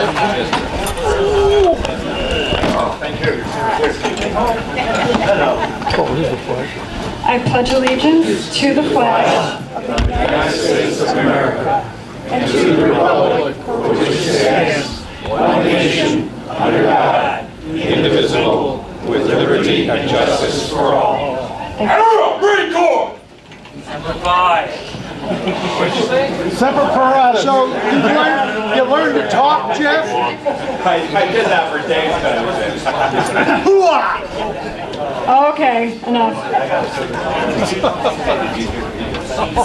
I pledge allegiance to the flag of the United States of America and to the republic for which it stands, one nation, under God, indivisible, with liberty and justice for all. Marine Corps! Number 5. Semper Parada. So you learned to talk, Jeff? I did that for Dave's benefit. Okay, enough.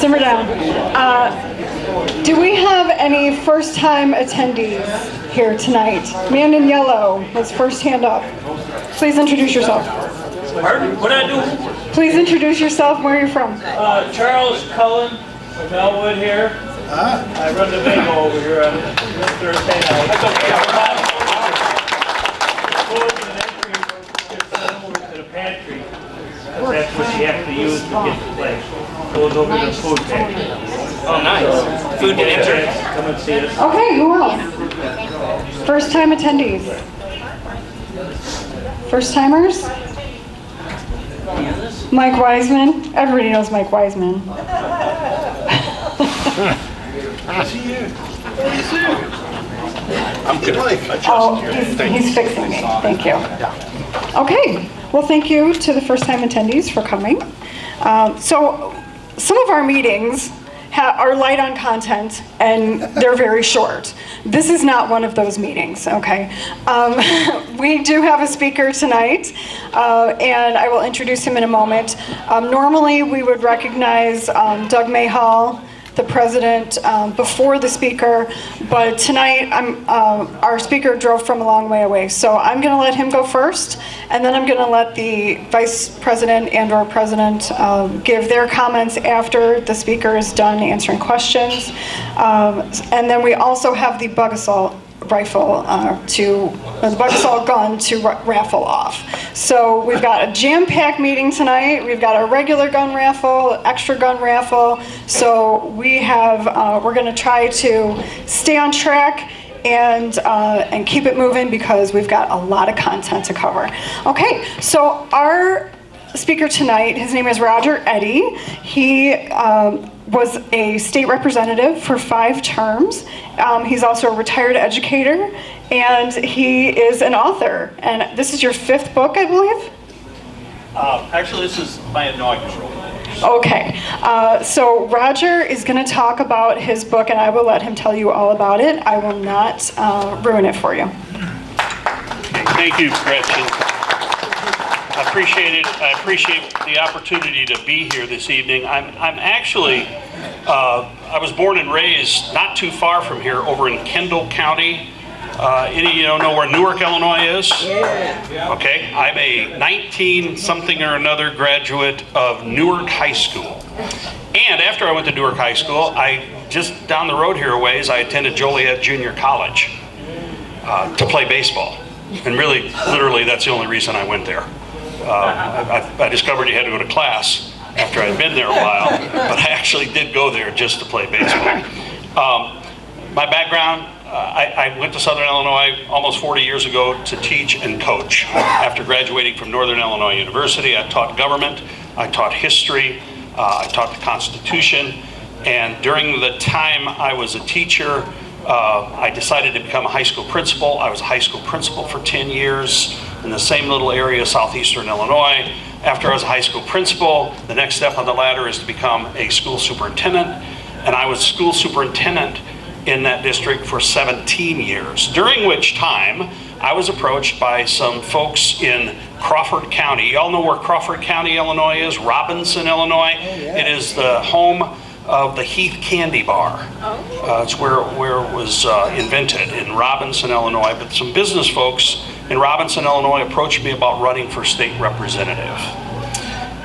Simmer down. Do we have any first-time attendees here tonight? Man in yellow has first hand up. Please introduce yourself. Pardon? What did I do? Please introduce yourself. Where are you from? Charles Cullen from Elwood here. I run the bingo over here on Thursday night. That's okay. Closing an entry over to the pantry. That's what you have to use to get the place. Goes over to the food pantry. Oh, nice. Food to enter. Come and see us. Okay, who else? First-time attendees. First-timers? Mike Wiseman. Everybody knows Mike Wiseman. I'm good. Oh, he's fixing me. Thank you. Okay. Well, thank you to the first-time attendees for coming. So, some of our meetings are light on content and they're very short. This is not one of those meetings, okay? We do have a speaker tonight, and I will introduce him in a moment. Normally, we would recognize Doug Mayhall, the president, before the speaker, but tonight our speaker drove from a long way away. So I'm going to let him go first, and then I'm going to let the vice president and or president give their comments after the speaker is done answering questions. And then we also have the bug assault rifle the bug assault gun to raffle off. So we've got a jam-packed meeting tonight. We've got a regular gun raffle, extra gun raffle. So we have we're going to try to stay on track and keep it moving because we've got a lot of content to cover. Okay, so our speaker tonight, his name is Roger Eddy. He was a state representative for 5 terms. He's also a retired educator, and he is an author. And this is your 5th book, I believe? Actually, this is my inaugural. Okay, so Roger is going to talk about his book, and I will let him tell you all about it. I will not ruin it for you. Thank you, Gretchen. I appreciate it. I appreciate the opportunity to be here this evening. I'm actually, I was born and raised not too far from here over in Kendall County. Any of you know where Newark, Illinois is? Yeah. Okay, I'm a 19-something or another graduate of Newark High School. And after I went to Newark High School, I just down the road here a ways, I attended Joliet Junior College to play baseball. And really, literally, that's the only reason I went there. I discovered you had to go to class after I'd been there a while, but I actually did go there just to play baseball. My background, I went to Southern Illinois almost 40 years ago to teach and coach. After graduating from Northern Illinois University, I taught government, I taught history, I taught the Constitution, and during the time I was a teacher, I decided to become a high school principal. I was a high school principal for 10 years in the same little area, southeastern Illinois. After I was a high school principal, the next step on the ladder is to become a school superintendent. And I was school superintendent in that district for 17 years, during which time I was approached by some folks in Crawford County. Y'all know where Crawford County, Illinois is? Robinson, Illinois. Oh, yeah. It is the home of the Heath Candy Bar. It's where it was invented, in Robinson, Illinois. But some business folks in Robinson, Illinois approached me about running for state representative.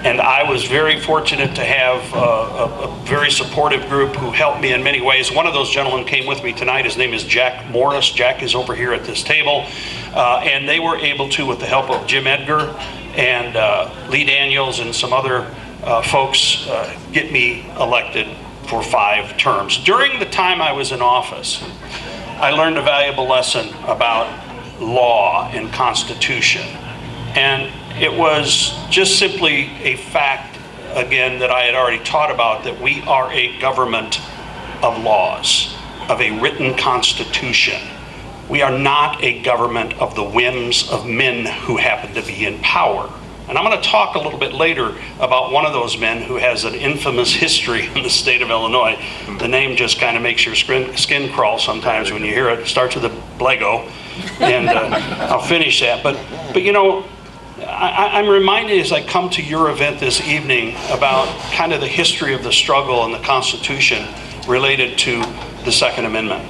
And I was very fortunate to have a very supportive group who helped me in many ways. One of those gentlemen came with me tonight. His name is Jack Morris. Jack is over here at this table. And they were able to, with the help of Jim Edgar and Lee Daniels and some other folks, get me elected for 5 terms. During the time I was in office, I learned a valuable lesson about law and constitution. And it was just simply a fact, again, that I had already taught about, that we are a government of laws, of a written constitution. We are not a government of the whims of men who happen to be in power. And I'm going to talk a little bit later about one of those men who has an infamous history in the state of Illinois. The name just kind of makes your skin crawl sometimes when you hear it. It starts with a Blego, and I'll finish that. But you know, I'm reminded as I come to your event this evening about kind of the history of the struggle and the Constitution related to the Second Amendment.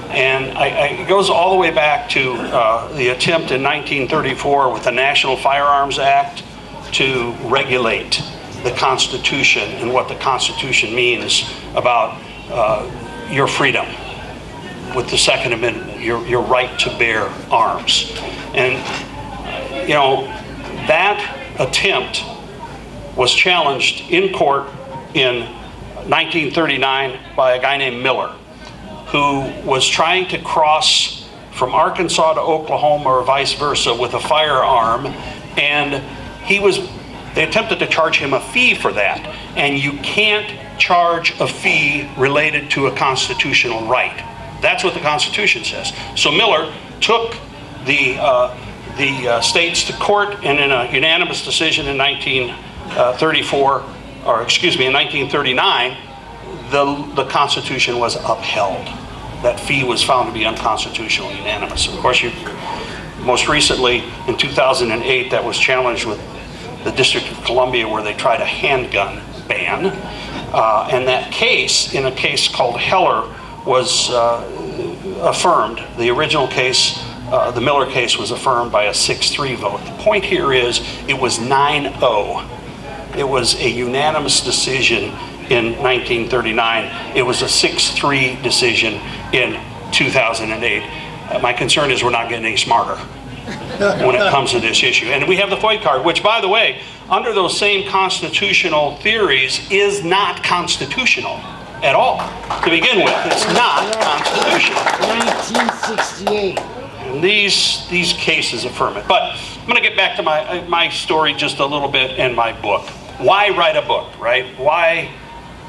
And it goes all the way back to the attempt in 1934 with the National Firearms Act to regulate the Constitution and what the Constitution means about your freedom with the Second Amendment, your right to bear arms. And, you know, that attempt was challenged in court in 1939 by a guy named Miller, who was trying to cross from Arkansas to Oklahoma or vice versa with a firearm, and they attempted to charge him a fee for that. And you can't charge a fee related to a constitutional right. That's what the Constitution says. So Miller took the states to court, and in a unanimous decision in 1939, the Constitution was upheld. That fee was found to be unconstitutional, unanimous. Of course, most recently in 2008, that was challenged with the District of Columbia, where they tried a handgun ban. And that case, in a case called Heller, was affirmed. The original case, the Miller case, was affirmed by a 6-3 vote. The point here is it was 9-0. It was a unanimous decision in 1939. It was a 6-3 decision in 2008. My concern is we're not getting any smarter when it comes to this issue. And we have the FOIA card, which, by the way, under those same constitutional theories, is not constitutional at all. To begin with, it's not constitutional. 1968. And these cases affirm it. But I'm going to get back to my story just a little bit and my book. Why write a book, right? Why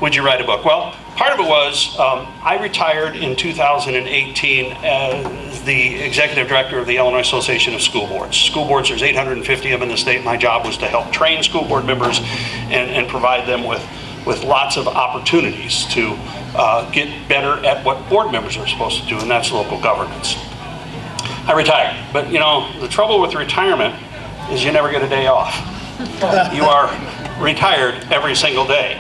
would you write a book? Well, part of it was I retired in 2018 as the executive director of the Illinois Association of School Boards. School boards, there's 850 of them in the state. My job was to help train school board members and provide them with lots of opportunities to get better at what board members are supposed to do, and that's local governance. I retired, but you know, the trouble with retirement is you never get a day off. You are retired every single day.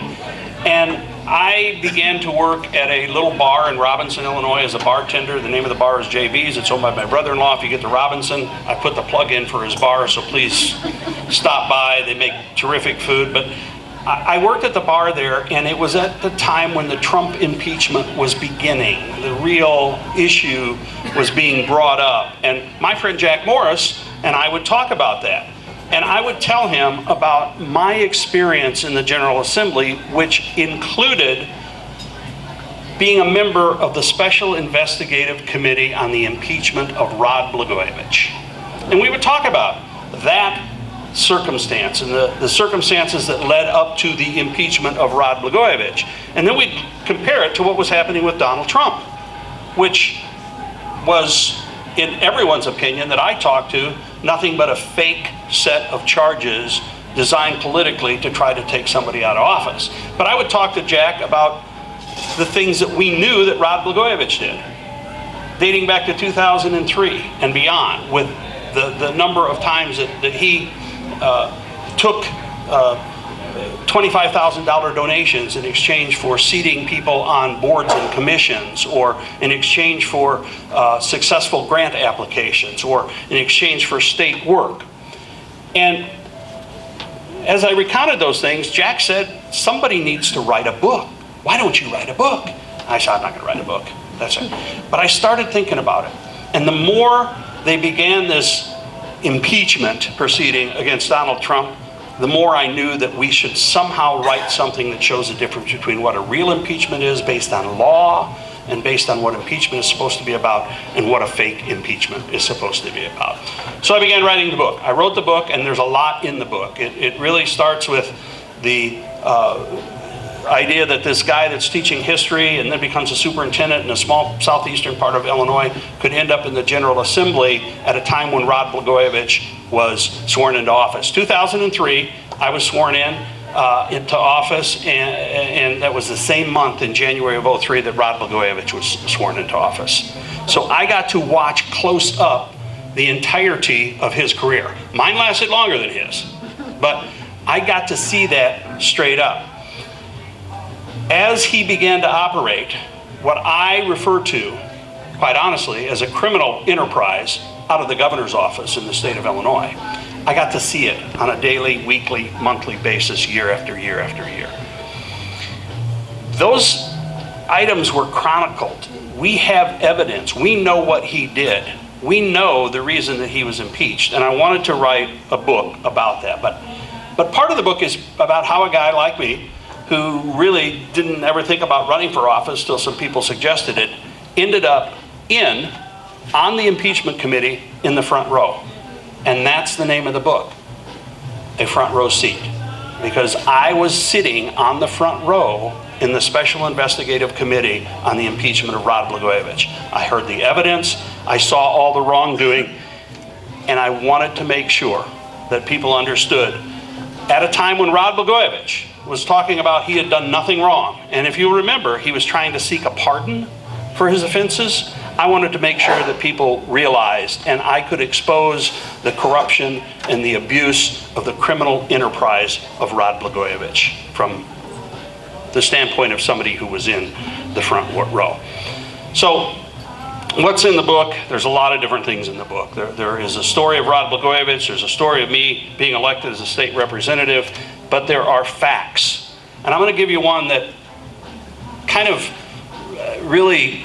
And I began to work at a little bar in Robinson, Illinois as a bartender. The name of the bar is JB's. It's owned by my brother-in-law. If you get to Robinson, I put the plug in for his bar, so please stop by. They make terrific food. But I worked at the bar there, and it was at the time when the Trump impeachment was beginning. The real issue was being brought up. And my friend Jack Morris and I would talk about that. And I would tell him about my experience in the General Assembly, which included being a member of the Special Investigative Committee on the impeachment of Rod Blagojevich. And we would talk about that circumstance and the circumstances that led up to the impeachment of Rod Blagojevich. And then we'd compare it to what was happening with Donald Trump, which was, in everyone's opinion that I talked to, nothing but a fake set of charges designed politically to try to take somebody out of office. But I would talk to Jack about the things that we knew that Rod Blagojevich did, dating back to 2003 and beyond, with the number of times that he took $25,000 donations in exchange for seating people on boards and commissions, or in exchange for successful grant applications, or in exchange for state work. And as I recounted those things, Jack said, somebody needs to write a book. Why don't you write a book? I said, I'm not going to write a book. That's it. But I started thinking about it. And the more they began this impeachment proceeding against Donald Trump, the more I knew that we should somehow write something that shows the difference between what a real impeachment is based on law and based on what impeachment is supposed to be about and what a fake impeachment is supposed to be about. So I began writing the book. I wrote the book, and there's a lot in the book. It really starts with the idea that this guy that's teaching history and then becomes a superintendent in a small southeastern part of Illinois could end up in the General Assembly at a time when Rod Blagojevich was sworn into office. 2003, I was sworn into office, and that was the same month in January of 2003 that Rod Blagojevich was sworn into office. So I got to watch close up the entirety of his career. Mine lasted longer than his, but I got to see that straight up. As he began to operate what I refer to, quite honestly, as a criminal enterprise out of the governor's office in the state of Illinois, I got to see it on a daily, weekly, monthly basis, year after year after year. Those items were chronicled. We have evidence. We know what he did. We know the reason that he was impeached. And I wanted to write a book about that. But part of the book is about how a guy like me, who really didn't ever think about running for office till some people suggested it, ended up on the impeachment committee in the front row. And that's the name of the book, A Front Row Seat. Because I was sitting on the front row in the Special Investigative Committee on the impeachment of Rod Blagojevich. I heard the evidence, I saw all the wrongdoing, and I wanted to make sure that people understood at a time when Rod Blagojevich was talking about he had done nothing wrong. And if you remember, he was trying to seek a pardon for his offenses. I wanted to make sure that people realized, and I could expose the corruption and the abuse of the criminal enterprise of Rod Blagojevich from the standpoint of somebody who was in the front row. So what's in the book? There's a lot of different things in the book. There is a story of Rod Blagojevich. There's a story of me being elected as a state representative. But there are facts. And I'm going to give you one that kind of really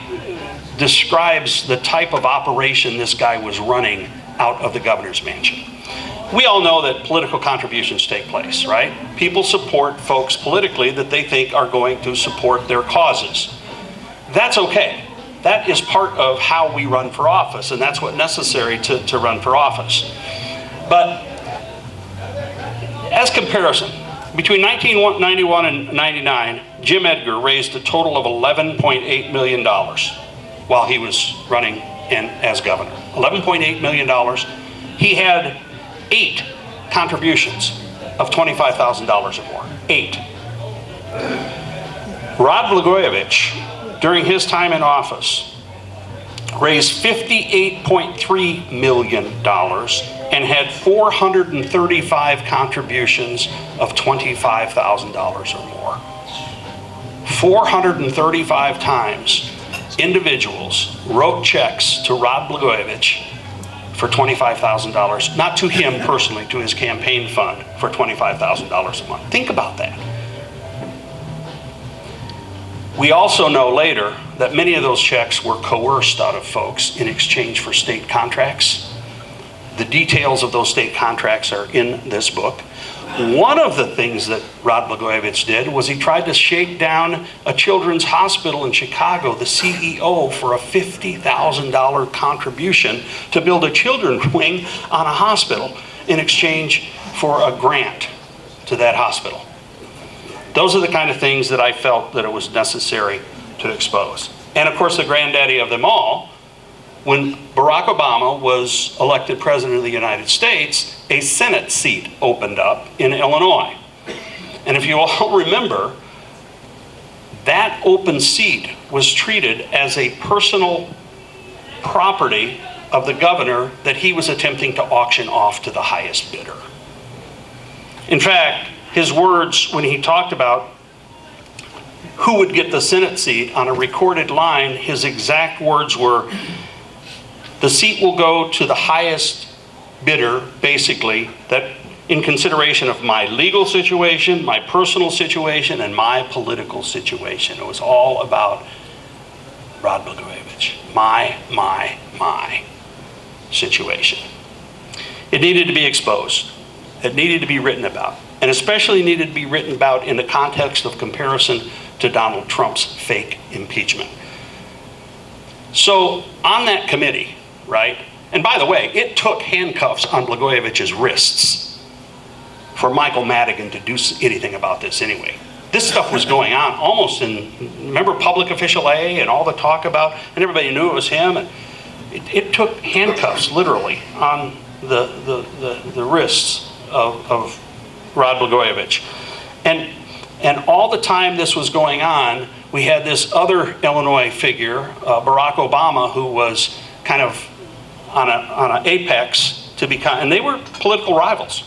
describes the type of operation this guy was running out of the governor's mansion. We all know that political contributions take place, right? People support folks politically that they think are going to support their causes. That's okay. That is part of how we run for office, and that's what's necessary to run for office. But as comparison, between 1991 and 99, Jim Edgar raised a total of $11.8 million while he was running as governor. $11.8 million. He had 8 contributions of $25,000 or more. 8. Rod Blagojevich, during his time in office, raised $58.3 million and had 435 contributions of $25,000 or more. 435 times individuals wrote checks to Rod Blagojevich for $25,000, not to him personally, to his campaign fund for $25,000 a month. Think about that. We also know later that many of those checks were coerced out of folks in exchange for state contracts. The details of those state contracts are in this book. One of the things that Rod Blagojevich did was he tried to shake down a children's hospital in Chicago, the CEO, for a $50,000 contribution to build a children's wing on a hospital in exchange for a grant to that hospital. Those are the kind of things that I felt that it was necessary to expose. And of course, the granddaddy of them all, when Barack Obama was elected president of the United States, a Senate seat opened up in Illinois. And if you all remember, that open seat was treated as a personal property of the governor that he was attempting to auction off to the highest bidder. In fact, his words when he talked about who would get the Senate seat on a recorded line, his exact words were, "The seat will go to the highest bidder, basically, that in consideration of my legal situation, my personal situation, and my political situation." It was all about Rod Blagojevich. My situation. It needed to be exposed. It needed to be written about. And especially needed to be written about in the context of comparison to Donald Trump's fake impeachment. So on that committee, right, and by the way, it took handcuffs on Blagojevich's wrists for Michael Madigan to do anything about this anyway. This stuff was going on almost in, remember Public Official A and all the talk about, and everybody knew it was him. And it took handcuffs literally on the wrists of Rod Blagojevich. And all the time this was going on, we had this other Illinois figure, Barack Obama, who was kind of on an apex to become, and they were political rivals.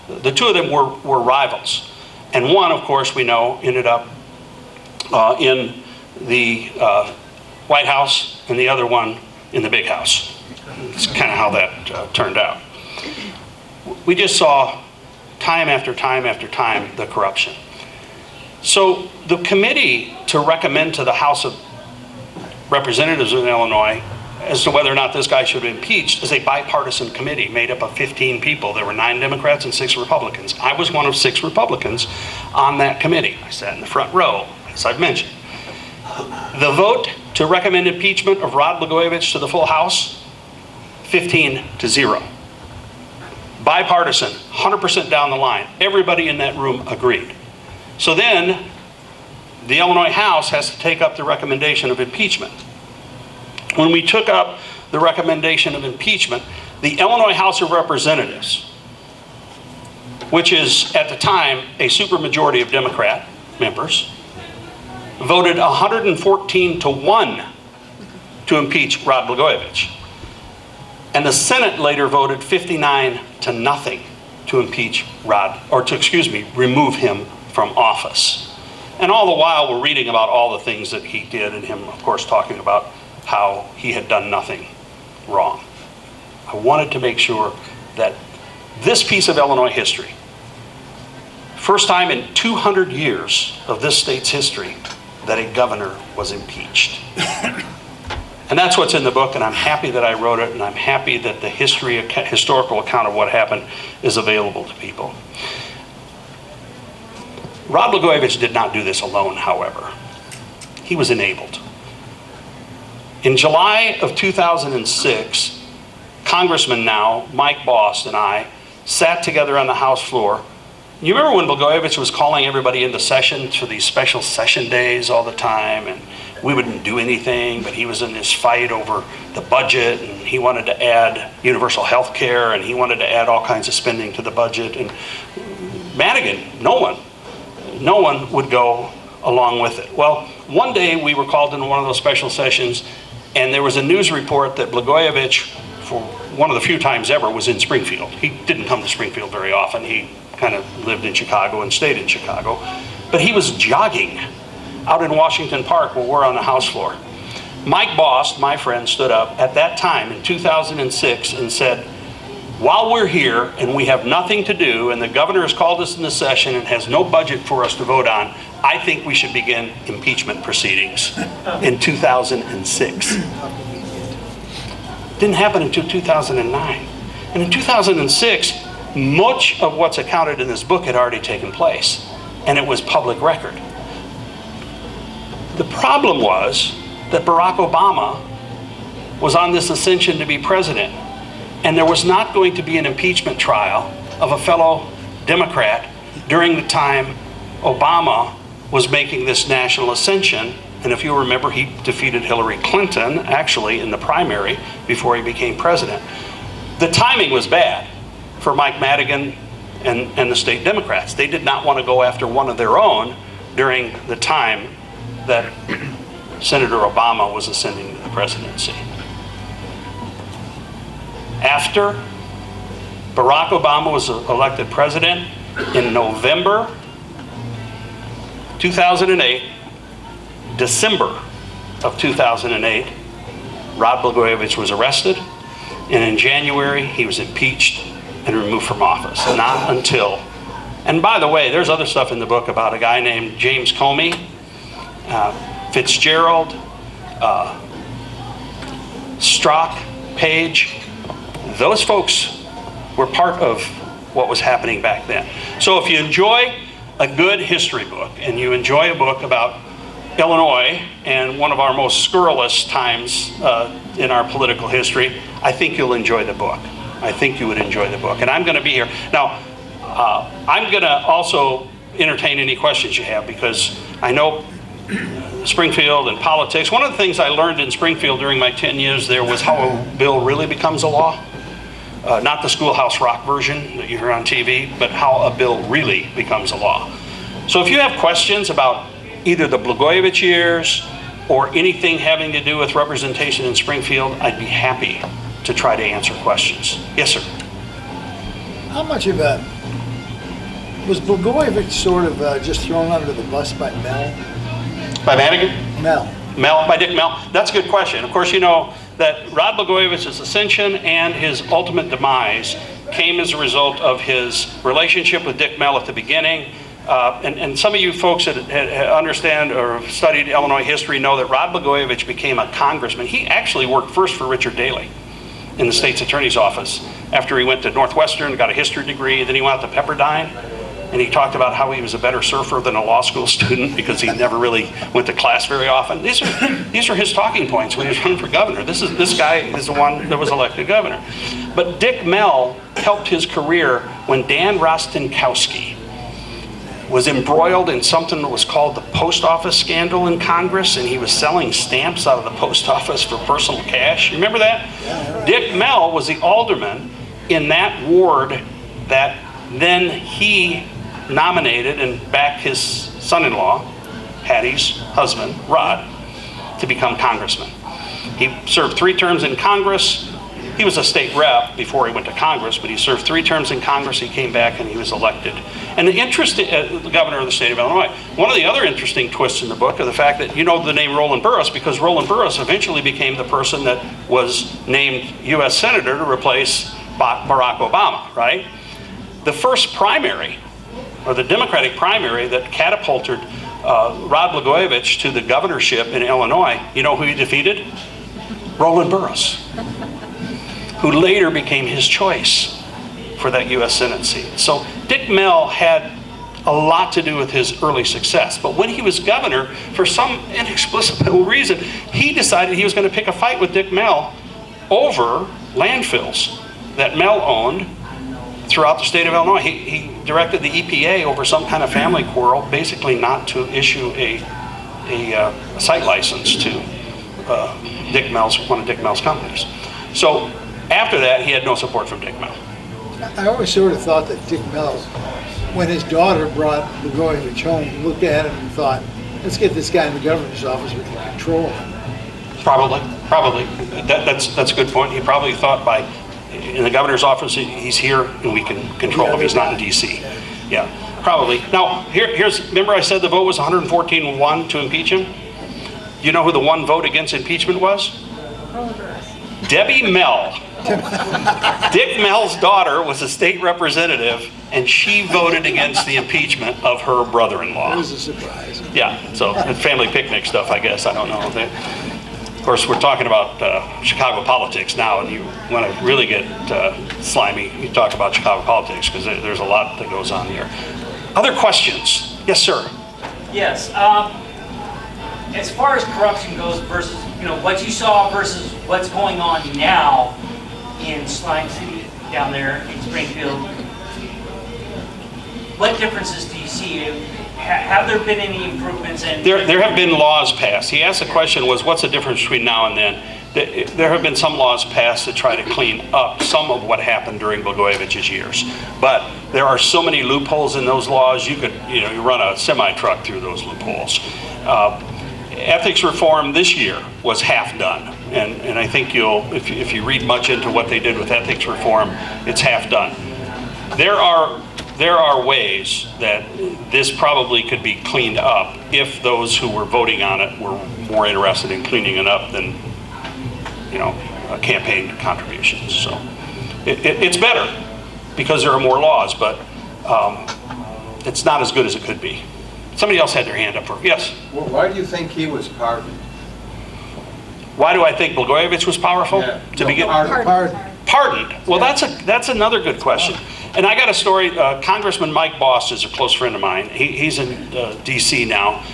The two of them were rivals. And one, of course, we know, ended up in the White House, and the other one in the big house. It's kind of how that turned out. We just saw time after time after time the corruption. So the committee to recommend to the House of Representatives in Illinois as to whether or not this guy should be impeached is a bipartisan committee made up of 15 people. There were 9 Democrats and 6 Republicans. I was one of 6 Republicans on that committee. I sat in the front row, as I've mentioned. The vote to recommend impeachment of Rod Blagojevich to the full House, 15-0. Bipartisan, 100% down the line. Everybody in that room agreed. So then, the Illinois House has to take up the recommendation of impeachment. When we took up the recommendation of impeachment, the Illinois House of Representatives, which is at the time a supermajority of Democrat members, voted 114-1 to impeach Rod Blagojevich. And the Senate later voted 59-0 to impeach Rod, or to, remove him from office. And all the while we're reading about all the things that he did, and him, of course, talking about how he had done nothing wrong. I wanted to make sure that this piece of Illinois history, first time in 200 years of this state's history that a governor was impeached. And that's what's in the book, and I'm happy that I wrote it, and I'm happy that the historical account of what happened is available to people. Rod Blagojevich did not do this alone, however. He was enabled. In July of 2006, Congressman now, Mike Bost, and I sat together on the House floor. You remember when Blagojevich was calling everybody into session for these special session days all the time, and we wouldn't do anything, but he was in this fight over the budget, and he wanted to add universal health care, and he wanted to add all kinds of spending to the budget. And Madigan, no one would go along with it. Well, one day we were called into one of those special sessions, and there was a news report that Blagojevich, for one of the few times ever, was in Springfield. He didn't come to Springfield very often. He kind of lived in Chicago and stayed in Chicago. But he was jogging out in Washington Park where we're on the House floor. Mike Bost, my friend, stood up at that time in 2006 and said, while we're here and we have nothing to do and the governor has called us into session and has no budget for us to vote on, I think we should begin impeachment proceedings in 2006. Didn't happen until 2009. And in 2006, much of what's accounted in this book had already taken place, and it was public record. The problem was that Barack Obama was on this ascension to be president, and there was not going to be an impeachment trial of a fellow Democrat during the time Obama was making this national ascension. And if you remember, he defeated Hillary Clinton, actually, in the primary before he became president. The timing was bad for Mike Madigan and the state Democrats. They did not want to go after one of their own during the time that Senator Obama was ascending to the presidency. After Barack Obama was elected president in November 2008, December of 2008, Rod Blagojevich was arrested, and in January he was impeached and removed from office. Not until, and by the way, there's other stuff in the book about a guy named James Comey, Fitzgerald, Strzok, Page. Those folks were part of what was happening back then. So if you enjoy a good history book and you enjoy a book about Illinois and one of our most scurrilous times in our political history, I think you'll enjoy the book. I think you would enjoy the book. And I'm going to be here. Now, I'm going to also entertain any questions you have, because I know Springfield and politics. One of the things I learned in Springfield during my 10 years there was how a bill really becomes a law. Not the Schoolhouse Rock version that you hear on TV, but how a bill really becomes a law. So if you have questions about either the Blagojevich years or anything having to do with representation in Springfield, I'd be happy to try to answer questions. Yes, sir. How much of a, was Blagojevich sort of just thrown under the bus by Mel? By Madigan? Mel. By Dick Mel? That's a good question. Of course, you know that Rod Blagojevich's ascension and his ultimate demise came as a result of his relationship with Dick Mel at the beginning. And some of you folks that understand or have studied Illinois history know that Rod Blagojevich became a congressman. He actually worked first for Richard Daley in the state's attorney's office after he went to Northwestern, got a history degree, then he went out to Pepperdine. And he talked about how he was a better surfer than a law school student because he never really went to class very often. These are his talking points when he was running for governor. This guy is the one that was elected governor. But Dick Mel helped his career when Dan Rostenkowski was embroiled in something that was called the post office scandal in Congress, and he was selling stamps out of the post office for personal cash. You remember that? Yeah. Dick Mel was the alderman in that ward that then he nominated and backed his son-in-law, Hattie's husband, Rod, to become congressman. He served 3 terms in Congress. He was a state rep before he went to Congress, but he served 3 terms in Congress. He came back and he was elected. And the interesting, the governor of the state of Illinois. One of the other interesting twists in the book are the fact that you know the name Roland Burris because Roland Burris eventually became the person that was named U.S. Senator to replace Barack Obama, right? The first primary, or the Democratic primary that catapulted Rod Blagojevich to the governorship in Illinois, you know who he defeated? Roland Burris, who later became his choice for that U.S. Senate seat. So Dick Mel had a lot to do with his early success. But when he was governor, for some inexplicable reason, he decided he was going to pick a fight with Dick Mel over landfills that Mel owned throughout the state of Illinois. He directed the EPA over some kind of family quarrel, basically not to issue a site license to one of Dick Mel's companies. So after that, he had no support from Dick Mel. I always sort of thought that Dick Mel, when his daughter brought Blagojevich home, looked at him and thought, let's get this guy in the governor's office, we can control him. Probably. That's a good point. He probably thought in the governor's office, he's here and we can control him. He's not in D.C. Yeah, probably. Now, remember I said the vote was 114-1 to impeach him? You know who the one vote against impeachment was? Debbie Mel. Dick Mel's daughter was a state representative, and she voted against the impeachment of her brother-in-law. It was a surprise. Yeah, so family picnic stuff, I guess. I don't know. Of course, we're talking about Chicago politics now, and you want to really get slimy, you talk about Chicago politics, because there's a lot that goes on here. Other questions? Yes, sir. Yes. As far as corruption goes versus, what you saw versus what's going on now in Slime City down there in Springfield, what differences do you see? Have there been any improvements? There have been laws passed. He asked the question was, what's the difference between now and then? There have been some laws passed to try to clean up some of what happened during Blagojevich's years. But there are so many loopholes in those laws, you could, you run a semi-truck through those loopholes. Ethics reform this year was half done. And I think if you read much into what they did with ethics reform, it's half done. There are ways that this probably could be cleaned up if those who were voting on it were more interested in cleaning it up than, campaign contributions. So it's better because there are more laws, but it's not as good as it could be. Somebody else had their hand up. Yes? Well, why do you think he was pardoned? Why do I think Blagojevich was powerful? To begin? Pardoned. Well, that's another good question. And I got a story. Congressman Mike Boss is a close friend of mine. He's in D.C. now.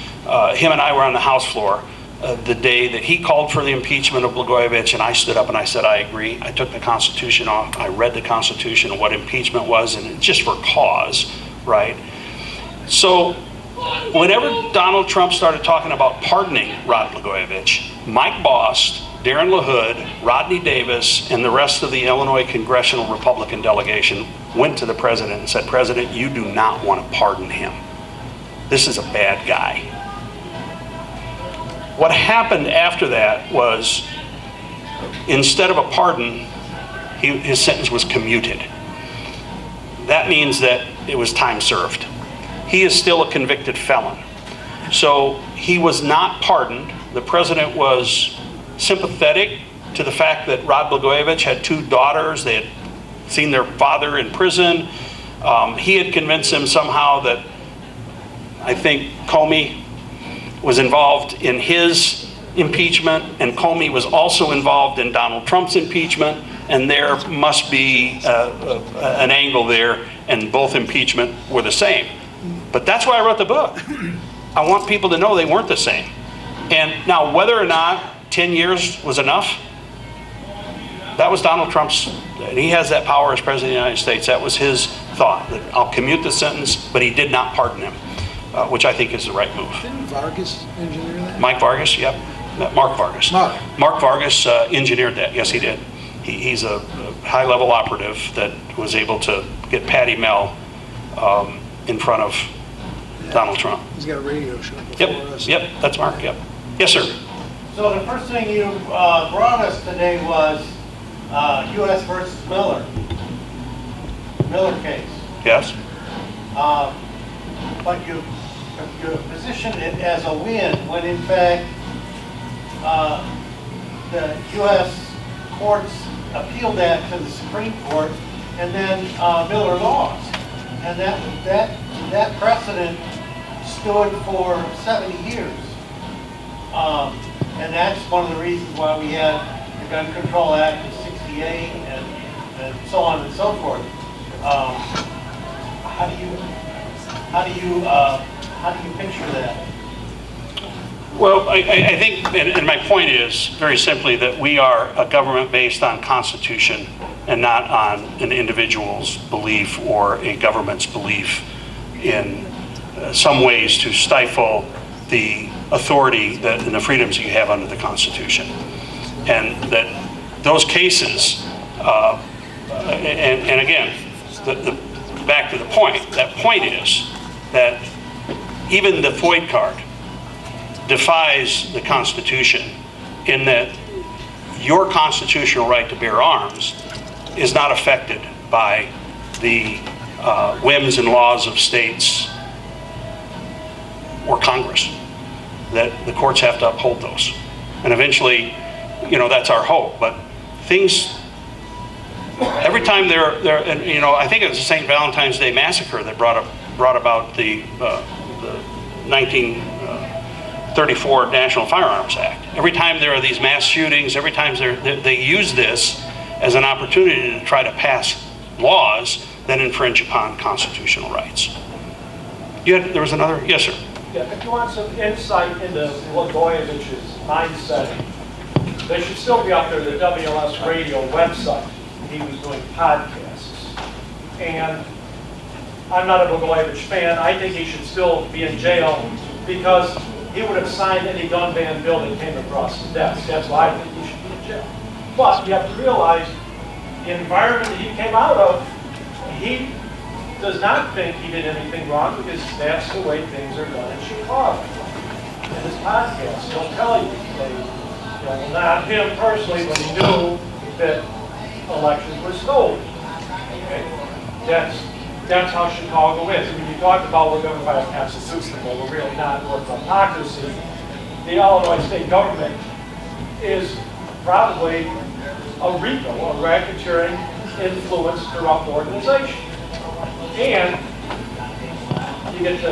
him and I were on the House floor the day that he called for the impeachment of Blagojevich, and I stood up and I said, I agree. I took the Constitution off. I read the Constitution and what impeachment was, and just for cause, right? So whenever Donald Trump started talking about pardoning Rod Blagojevich, Mike Bost, Darren LaHood, Rodney Davis, and the rest of the Illinois Congressional Republican delegation went to the president and said, President, you do not want to pardon him. This is a bad guy. What happened after that was, instead of a pardon, his sentence was commuted. That means that it was time served. He is still a convicted felon. So he was not pardoned. The president was sympathetic to the fact that Rod Blagojevich had 2 daughters. They had seen their father in prison. He had convinced him somehow that, I think, Comey was involved in his impeachment, and Comey was also involved in Donald Trump's impeachment, and there must be an angle there, and both impeachment were the same. But that's why I wrote the book. I want people to know they weren't the same. And now, whether or not 10 years was enough, that was Donald Trump's, he has that power as President of the United States. That was his thought, that I'll commute the sentence, but he did not pardon him, which I think is the right move. Didn't Vargas engineer that? Mike Vargas, yep. Mark Vargas. Mark Vargas engineered that, yes he did. He's a high-level operative that was able to get Patty Mel in front of Donald Trump. He's got a radio show before us. Yep, that's Mark, yep. Yes, sir. So the first thing you brought us today was U.S. versus Miller case. Yes. But you positioned it as a win when in fact the U.S. courts appealed that to the Supreme Court, and then Miller lost. And that precedent stood for 70 years. And that's one of the reasons why we had the Gun Control Act of '68 and so on and so forth. How do you picture that? Well, I think, and my point is very simply that we are a government based on Constitution and not on an individual's belief or a government's belief in some ways to stifle the authority that and the freedoms you have under the Constitution. And that those cases, and again, back to the point, that point is that even the FOID card defies the Constitution in that your constitutional right to bear arms is not affected by the whims and laws of states or Congress. That the courts have to uphold those. And eventually, that's our hope. But things, every time and I think it was the St. Valentine's Day Massacre that brought about the 1934 National Firearms Act. Every time there are these mass shootings, every time they use this as an opportunity to try to pass laws that infringe upon constitutional rights. There was another, yes sir. Yeah, if you want some insight into Blagojevich's mindset, they should still be out there, the WLS radio website. He was doing podcasts. And I'm not a Blagojevich fan. I think he should still be in jail because he would have signed any gun ban bill that came across his desk. That's why I think he should be in jail. But you have to realize the environment that he came out of, he does not think he did anything wrong because that's the way things are done in Chicago. And his podcast, he'll tell you, not him personally, but he knew that elections were stolen. Okay? That's how Chicago is. When you talk about we're governed by a constitution, well, we're really not. We're a democracy. The Illinois state government is probably a RICO, a racketeering influence corrupt organization. And you get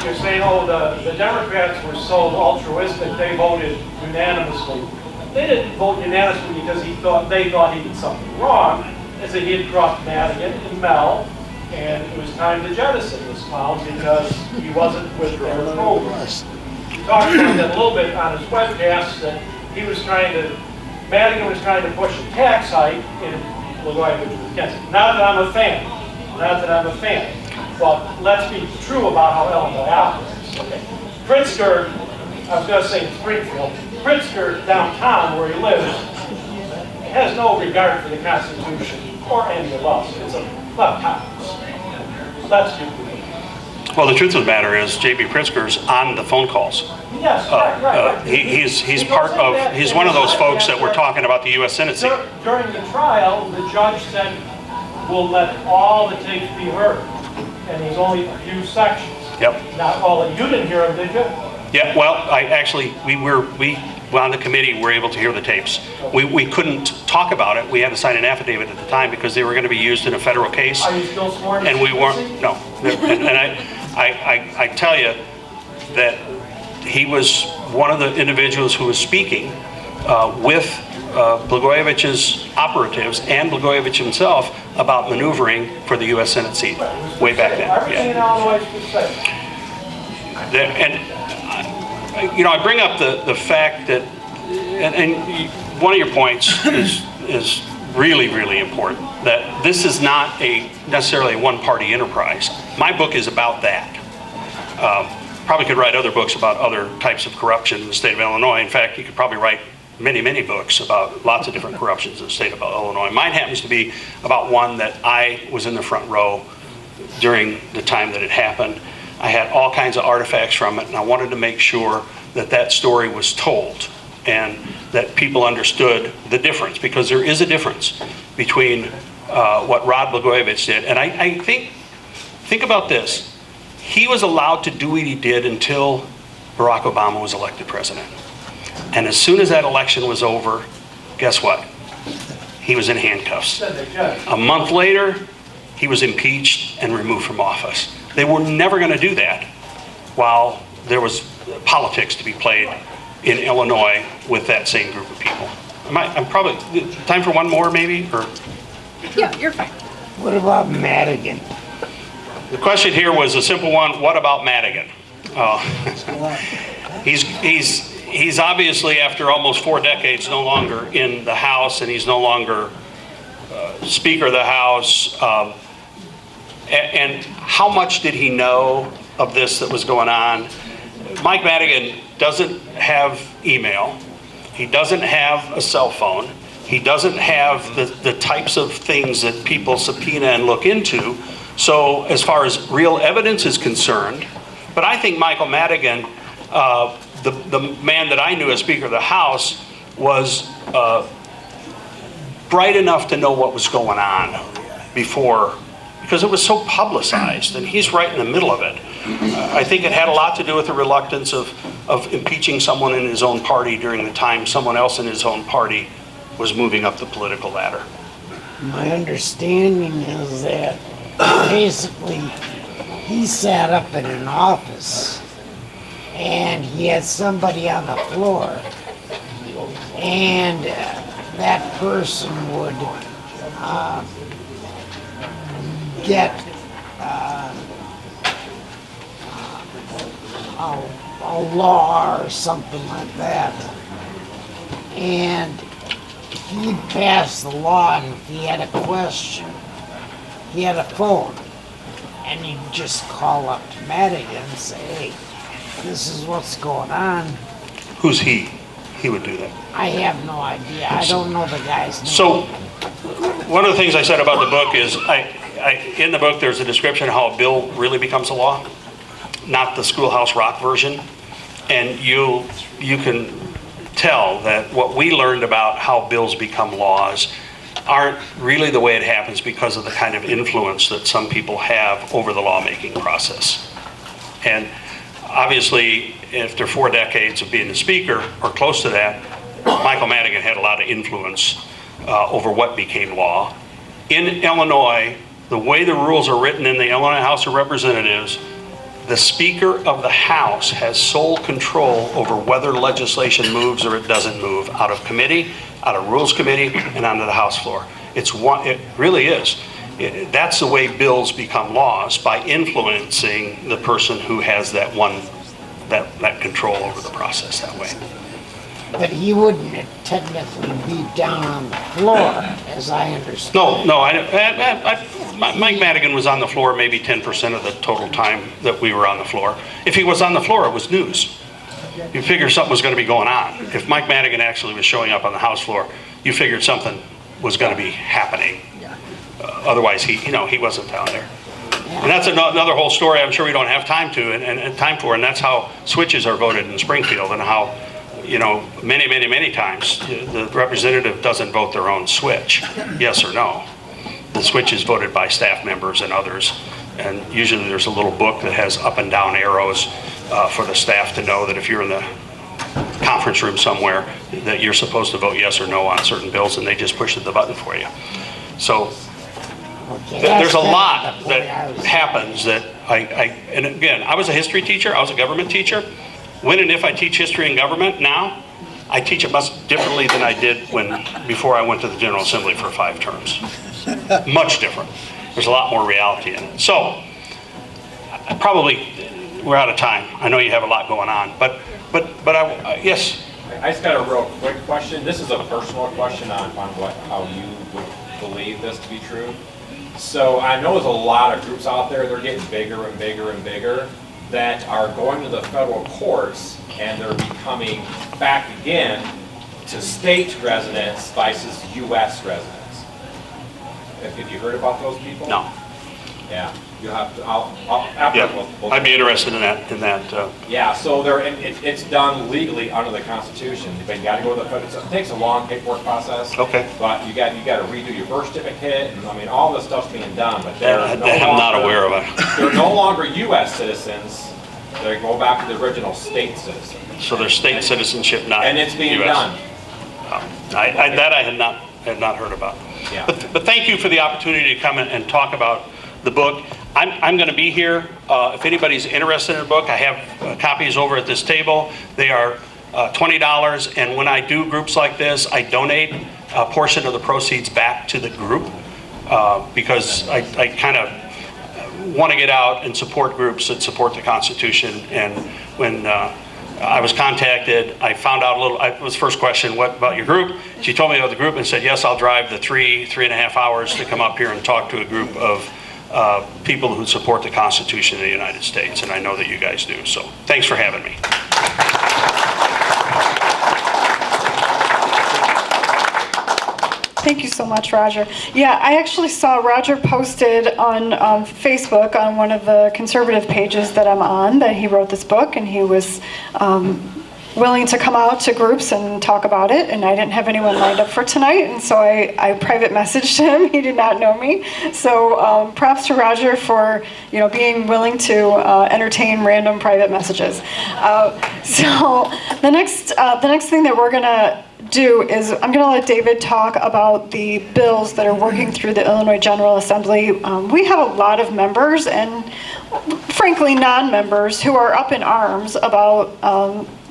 you're saying, oh, the Democrats were so altruistic, they voted unanimously. They didn't vote unanimously because they thought he did something wrong. As he had crossed Madigan and Mel, and it was time to jettison this clown because he wasn't with their program. talked about that a little bit on his webcast, that he was trying to, Madigan was trying to push a tax hike in Blagojevich, Wisconsin. Not that I'm a fan, but let's be true about how Illinois operates. Okay. Pritzker, I was going to say Springfield, Pritzker downtown where he lives has no regard for the Constitution or any of us. It's a left house. Let's be clear. Well, the truth of the matter is, J.B. Pritzker's on the phone calls. Yes, right. He's part of, he's one of those folks that we're talking about the U.S. Senate seat. During the trial, the judge said, we'll let all the tapes be heard. And there's only a few sections. Yep. Not all of you didn't hear them, did you? Yeah, well, we on the committee were able to hear the tapes. We couldn't talk about it. We had to sign an affidavit at the time because they were going to be used in a federal case. Are you still sworn? And we weren't, no. And I tell you that he was one of the individuals who was speaking with Blagojevich's operatives and Blagojevich himself about maneuvering for the U.S. Senate seat way back then. Everything in Illinois is the same. And you know, I bring up the fact that, and one of your points is really, really important, that this is not necessarily a one-party enterprise. My book is about that. Probably could write other books about other types of corruption in the state of Illinois. In fact, you could probably write many, many books about lots of different corruptions in the state of Illinois. Mine happens to be about one that I was in the front row during the time that it happened. I had all kinds of artifacts from it, and I wanted to make sure that that story was told and that people understood the difference, because there is a difference between what Rod Blagojevich did. And I think about this. He was allowed to do what he did until Barack Obama was elected president. And as soon as that election was over, guess what? He was in handcuffs. A month later, he was impeached and removed from office. They were never going to do that while there was politics to be played in Illinois with that same group of people. I'm probably, time for one more maybe? Or? Yeah, you're fine. What about Madigan? The question here was a simple one, what about Madigan? He's obviously, after almost 4 decades, no longer in the House, and he's no longer Speaker of the House. And how much did he know of this that was going on? Mike Madigan doesn't have email. He doesn't have a cell phone. He doesn't have the types of things that people subpoena and look into. So as far as real evidence is concerned, but I think Michael Madigan, the man that I knew as Speaker of the House, was bright enough to know what was going on before, because it was so publicized, and he's right in the middle of it. I think it had a lot to do with the reluctance of impeaching someone in his own party during the time someone else in his own party was moving up the political ladder. My understanding is that basically he sat up in an office and he had somebody on the floor, and that person would get a law or something like that, and he'd pass the law, and if he had a question, he had a phone, and he'd just call up to Madigan and say, hey, this is what's going on. Who's he? He would do that. I have no idea. I don't know the guy's name. So one of the things I said about the book is, in the book there's a description of how a bill really becomes a law, not the Schoolhouse Rock version. And you can tell that what we learned about how bills become laws aren't really the way it happens because of the kind of influence that some people have over the lawmaking process. And obviously, after 4 decades of being the Speaker, or close to that, Michael Madigan had a lot of influence over what became law. In Illinois, the way the rules are written in the Illinois House of Representatives, the Speaker of the House has sole control over whether legislation moves or it doesn't move out of committee, out of Rules Committee, and onto the House floor. It really is. That's the way bills become laws, by influencing the person who has that one that control over the process that way. But he wouldn't technically be down on the floor, as I understand. No, Mike Madigan was on the floor maybe 10% of the total time that we were on the floor. If he was on the floor, it was news. You figure something was going to be going on. If Mike Madigan actually was showing up on the House floor, you figured something was going to be happening. Otherwise, he wasn't down there. And that's another whole story I'm sure we don't have time to and time for, and that's how switches are voted in Springfield, and how, many times the representative doesn't vote their own switch, yes or no. The switch is voted by staff members and others, and usually there's a little book that has up and down arrows for the staff to know that if you're in the conference room somewhere, that you're supposed to vote yes or no on certain bills, and they just push the button for you. So there's a lot that happens that and again, I was a history teacher, I was a government teacher. When and if I teach history and government now, I teach it much differently than I did before I went to the General Assembly for 5 terms. Much different. There's a lot more reality in it. So, we're out of time. I know you have a lot going on, but yes. I just got a real quick question. This is a personal question on how you would believe this to be true. So I know there's a lot of groups out there, they're getting bigger and bigger and bigger, that are going to the federal courts and they're becoming back again to state residents versus U.S. residents. Have you heard about those people? No. Yeah, you'll have to. I'd be interested in that. Yeah, so it's done legally under the Constitution, but you got to go to the federal. It takes a long paperwork process. Okay. But you got to redo your birth certificate, and all this stuff's being done. But I'm not aware of it. They're no longer U.S. citizens. They go back to the original state citizens. So there's state citizenship, not and it's being US. done. I had not heard about. Yeah. But thank you for the opportunity to come and talk about the book. I'm going to be here. If anybody's interested in the book, I have copies over at this table. They are $20, and when I do groups like this, I donate a portion of the proceeds back to the group because I kind of want to get out and support groups that support the Constitution. And when I was contacted, I found out it was the first question, what about your group? She told me about the group and said, yes, I'll drive the 3.5 hours to come up here and talk to a group of people who support the Constitution of the United States, and I know that you guys do. So thanks for having me. Thank you so much, Roger. Yeah, I actually saw Roger posted on Facebook on one of the conservative pages that I'm on that he wrote this book, and he was willing to come out to groups and talk about it, and I didn't have anyone lined up for tonight, and so I private messaged him. He did not know me. So props to Roger for being willing to entertain random private messages. So the next thing that we're gonna do is I'm going to let David talk about the bills that are working through the Illinois General Assembly. We have a lot of members and frankly non-members who are up in arms about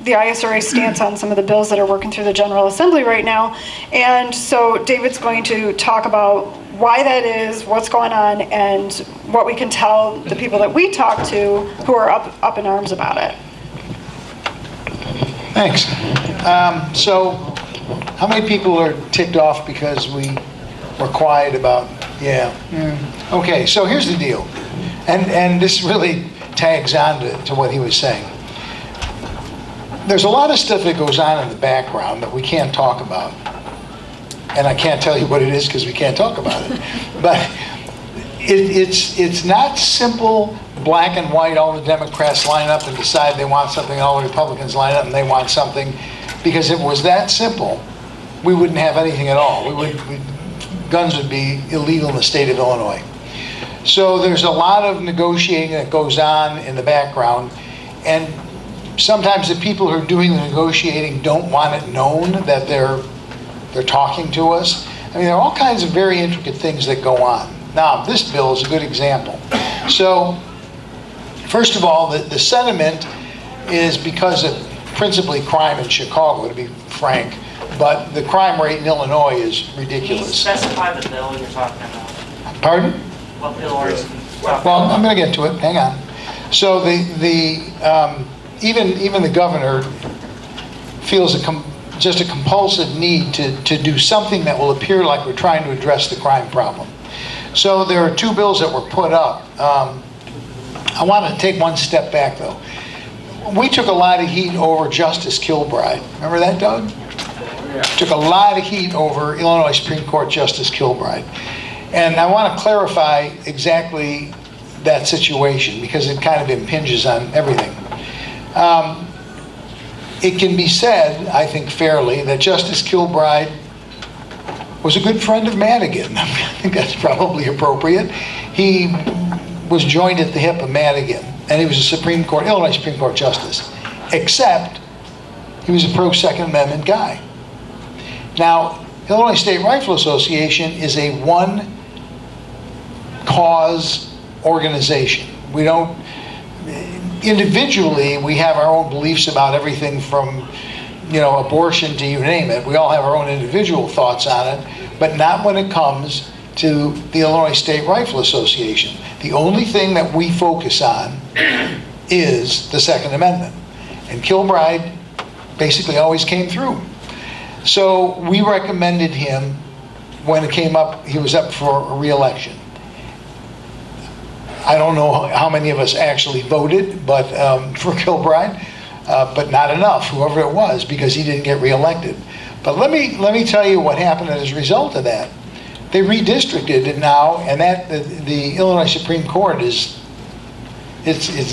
the ISRA stance on some of the bills that are working through the General Assembly right now. And so David's going to talk about why that is, what's going on, and what we can tell the people that we talk to who are up in arms about it. Thanks. So how many people are ticked off because we were quiet about, Okay, so here's the deal. And this really tags on to what he was saying. There's a lot of stuff that goes on in the background that we can't talk about. And I can't tell you what it is because we can't talk about it. But it's not simple black and white, all the Democrats line up and decide they want something, and all the Republicans line up and they want something. Because if it was that simple, we wouldn't have anything at all. Guns would be illegal in the state of Illinois. So there's a lot of negotiating that goes on in the background, and sometimes the people who are doing the negotiating don't want it known that they're talking to us. I mean, there are all kinds of very intricate things that go on. Now, this bill is a good example. So, first of all, the sentiment is because of principally crime in Chicago, to be frank, but the crime rate in Illinois is ridiculous. Can you specify the bill you're talking about? Pardon? What bill are you talking about? Well, I'm going to get to it. Hang on. So even the governor feels just a compulsive need to do something that will appear like we're trying to address the crime problem. So there are two bills that were put up. I want to take one step back, though. We took a lot of heat over Justice Kilbride. Remember that, Doug? Yeah. Took a lot of heat over Illinois Supreme Court Justice Kilbride. And I want to clarify exactly that situation because it kind of impinges on everything. It can be said, I think fairly, that Justice Kilbride was a good friend of Madigan. I think that's probably appropriate. He was joined at the hip of Madigan, and he was a Illinois Supreme Court justice, except he was a pro-Second Amendment guy. Now, Illinois State Rifle Association is a one-cause organization. We don't, individually, we have our own beliefs about everything from, abortion to you name it. We all have our own individual thoughts on it, but not when it comes to the Illinois State Rifle Association. The only thing that we focus on is the Second Amendment. And Kilbride basically always came through. So we recommended him when it came up, he was up for a re-election. I don't know how many of us actually voted but for Kilbride, but not enough, whoever it was, because he didn't get re-elected. But let me tell you what happened as a result of that. They redistricted it now, and that the Illinois Supreme Court it's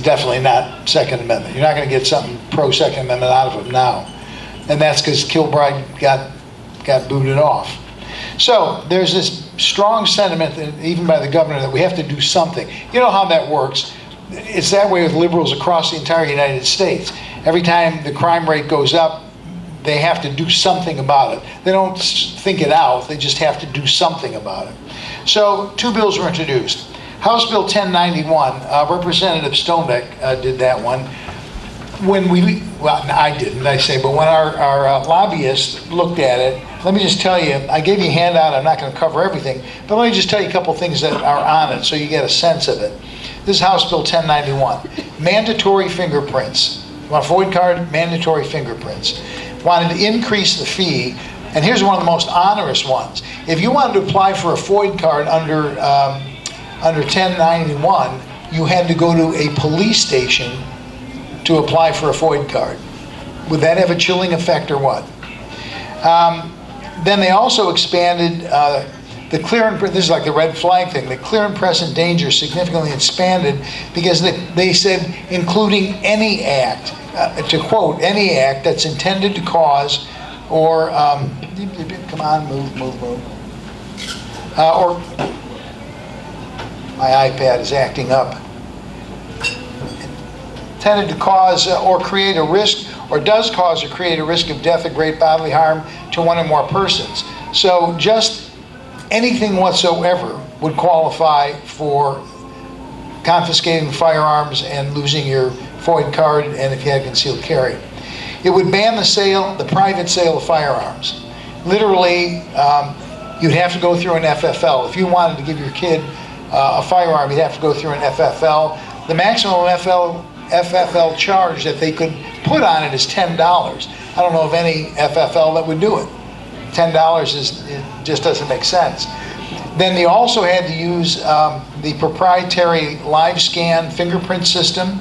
definitely not Second Amendment. You're not going to get something pro-Second Amendment out of them now, and that's because Kilbride got booted off. So there's this strong sentiment, even by the governor, that we have to do something. You know how that works. It's that way with liberals across the entire United States. Every time the crime rate goes up, they have to do something about it. They don't think it out, they just have to do something about it. So 2 bills were introduced. House Bill 1091, Representative Stonebeck did that one. When I didn't, but when our lobbyists looked at it, let me just tell you, I gave you a handout, I'm not going to cover everything, but let me just tell you a couple things that are on it so you get a sense of it. This is House Bill 1091. Mandatory fingerprints. You want a FOID card? Mandatory fingerprints. Wanted to increase the fee, and here's one of the most onerous ones. If you wanted to apply for a FOID card under 1091, you had to go to a police station to apply for a FOID card. Would that have a chilling effect or what? Then they also expanded the clear and, this is like the red flag thing, the clear and present danger significantly expanded because they said including any act, to quote, any act that's intended to cause or, come on, move. Or, my iPad is acting up. Intended to cause or create a risk, or does cause or create a risk of death or great bodily harm to one or more persons. So just anything whatsoever would qualify for confiscating firearms and losing your FOID card, and if you had concealed carry. It would ban the private sale of firearms. Literally, you'd have to go through an FFL. If you wanted to give your kid a firearm, you'd have to go through an FFL. The maximum FFL charge that they could put on it is $10. I don't know of any FFL that would do it. $10 it just doesn't make sense. Then they also had to use the proprietary live scan fingerprint system.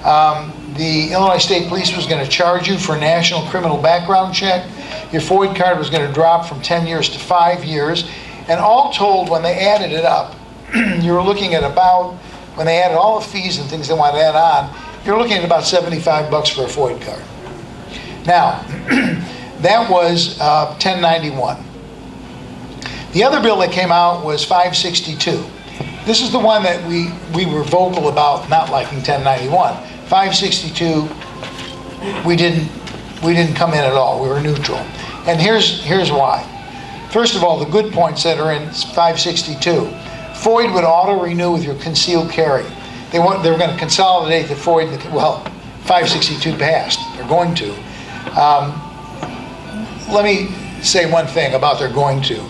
The Illinois State Police was going to charge you for a national criminal background check. Your FOID card was going to drop from 10 years to 5 years. And all told, when they added it up, you were looking at about, when they added all the fees and things they wanted to add on, you're looking at about $75 for a FOID card. Now, that was 1091. The other bill that came out was 562. This is the one that we were vocal about not liking 1091. 562, we didn't come in at all. We were neutral. And here's why. First of all, the good points that are in 562. FOID would auto-renew with your concealed carry. They were going to consolidate the FOID. Well, 562 passed. They're going to. Let me say one thing about they're going to.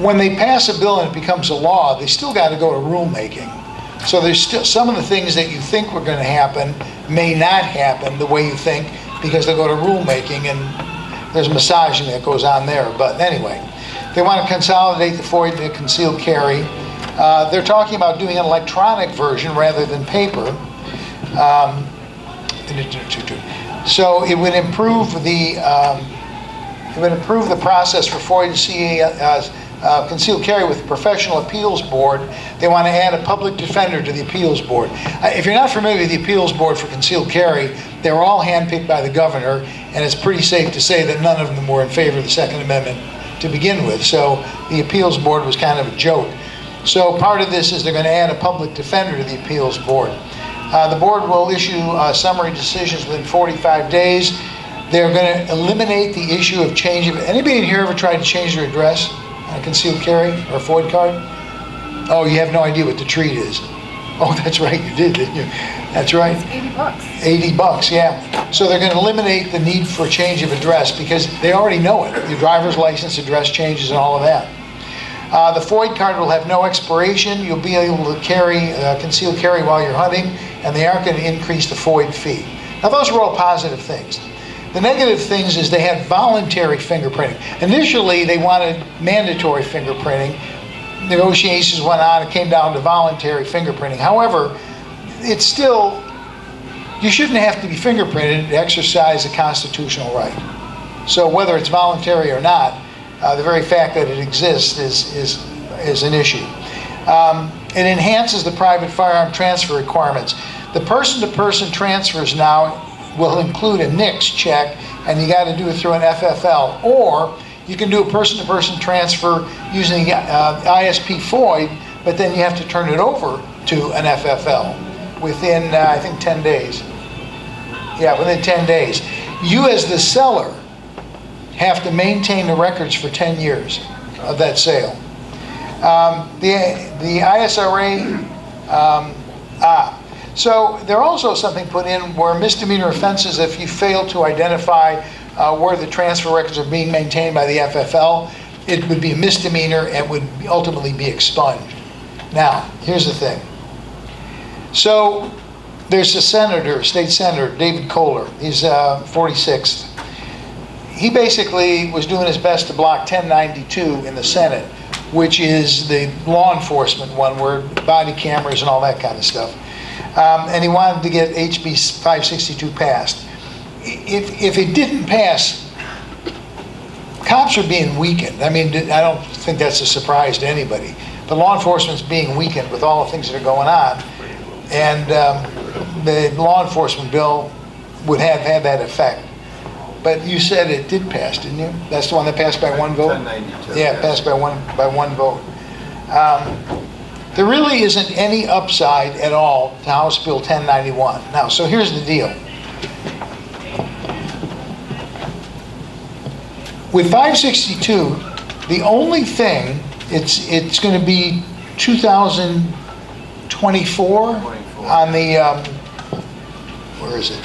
When they pass a bill and it becomes a law, they still got to go to rulemaking. So there's still some of the things that you think were going to happen may not happen the way you think, because they'll go to rulemaking, and there's massaging that goes on there. But anyway, they want to consolidate the FOID to concealed carry. They're talking about doing an electronic version rather than paper. So it would improve the process for FOID to see concealed carry with the Professional Appeals Board. They want to add a public defender to the Appeals Board. If you're not familiar with the Appeals Board for concealed carry, they were all handpicked by the governor, and it's pretty safe to say that none of them were in favor of the Second Amendment to begin with. So the Appeals Board was kind of a joke. So part of this is they're going to add a public defender to the Appeals Board. The board will issue summary decisions within 45 days. They're going to eliminate the issue of change of... Anybody in here ever tried to change their address on a concealed carry or a FOID card? Oh, you have no idea what the treat is. Oh, that's right, you did, didn't you? That's right. It's $80. $80, yeah. So they're going to eliminate the need for change of address because they already know it. Your driver's license, address changes, and all of that. The FOID card will have no expiration. You'll be able to carry concealed carry while you're hunting, and they aren't going to increase the FOID fee. Now, those are all positive things. The negative things is they had voluntary fingerprinting. Initially, they wanted mandatory fingerprinting. Negotiations went on. It came down to voluntary fingerprinting. However, it's still, you shouldn't have to be fingerprinted to exercise a constitutional right. So whether it's voluntary or not, the very fact that it exists is an issue. It enhances the private firearm transfer requirements. The person-to-person transfers now will include a NICS check, and you got to do it through an FFL, or you can do a person-to-person transfer using ISP FOID, but then you have to turn it over to an FFL within, I think, 10 days. Yeah, within 10 days. You as the seller have to maintain the records for 10 years of that sale. The ISRA, so there also something put in where misdemeanor offenses, if you fail to identify where the transfer records are being maintained by the FFL, it would be a misdemeanor and would ultimately be expunged. Now, here's the thing. So there's a senator, state senator, David Kohler. He's 46th. He basically was doing his best to block 1092 in the Senate, which is the law enforcement one where body cameras and all that kind of stuff. And he wanted to get HB 562 passed. If it didn't pass, cops are being weakened. I mean, I don't think that's a surprise to anybody. The law enforcement's being weakened with all the things that are going on. And the law enforcement bill would have had that effect. But you said it did pass, didn't you? That's the one that passed by one vote? 1092. Yeah, it passed by one vote. There really isn't any upside at all to House Bill 1091. Now, so here's the deal. With 562, the only thing, it's going to be 2024 on the, where is it?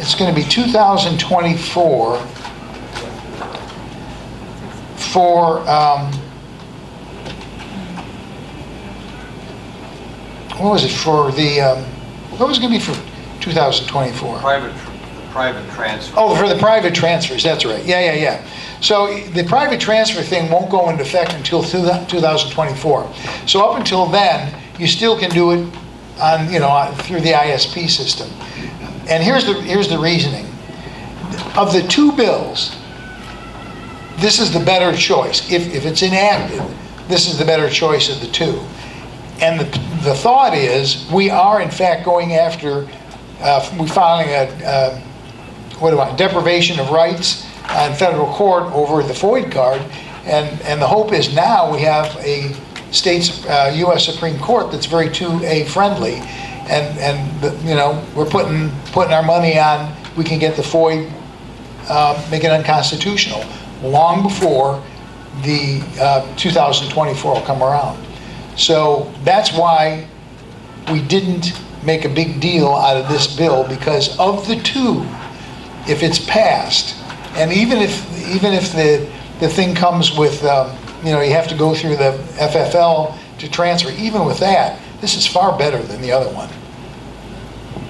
It's going to be 2024 for, what was it for the, what was it going to be for 2024? Private transfer. Oh, for the private transfers, that's right. Yeah. So the private transfer thing won't go into effect until 2024. So up until then, you still can do it on, through the ISP system. And here's the reasoning. Of the two bills, this is the better choice. If it's enacted, this is the better choice of the two. And the thought is, we are in fact going after, we're filing a deprivation of rights in federal court over the FOID card, and the hope is now we have a state's U.S. Supreme Court that's very 2A friendly, and we're putting our money on, we can get the FOID, make it unconstitutional long before the 2024 will come around. So that's why we didn't make a big deal out of this bill, because of the two, if it's passed, and even if the thing comes with, you have to go through the FFL to transfer, even with that, This is far better than the other one.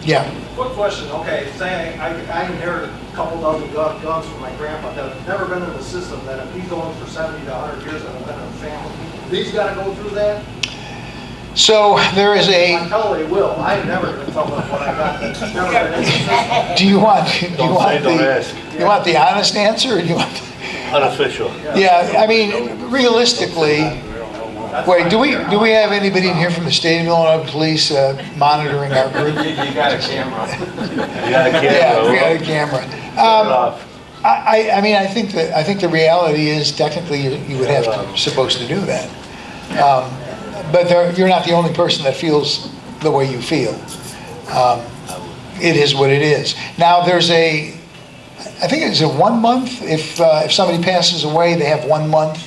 Yeah. Quick question, okay, say I inherited a couple dozen guns from my grandpa that have never been in the system, that have been going for 70 to 100 years and have been in the family. These gotta go through that? So there is I a, totally will. I never gonna tell them what I got that's never been in the system. do you want the honest answer, or do you want? Unofficial. Yeah, I mean, realistically, wait, do we have anybody in here from the state of Illinois Police monitoring our group? You got a camera. Yeah, we got a camera. I mean, I think the reality is technically you would have to, supposed to do that. But you're not the only person that feels the way you feel. It is what it is. Now, there's I think it's a 1 month. If somebody passes away, they have 1 month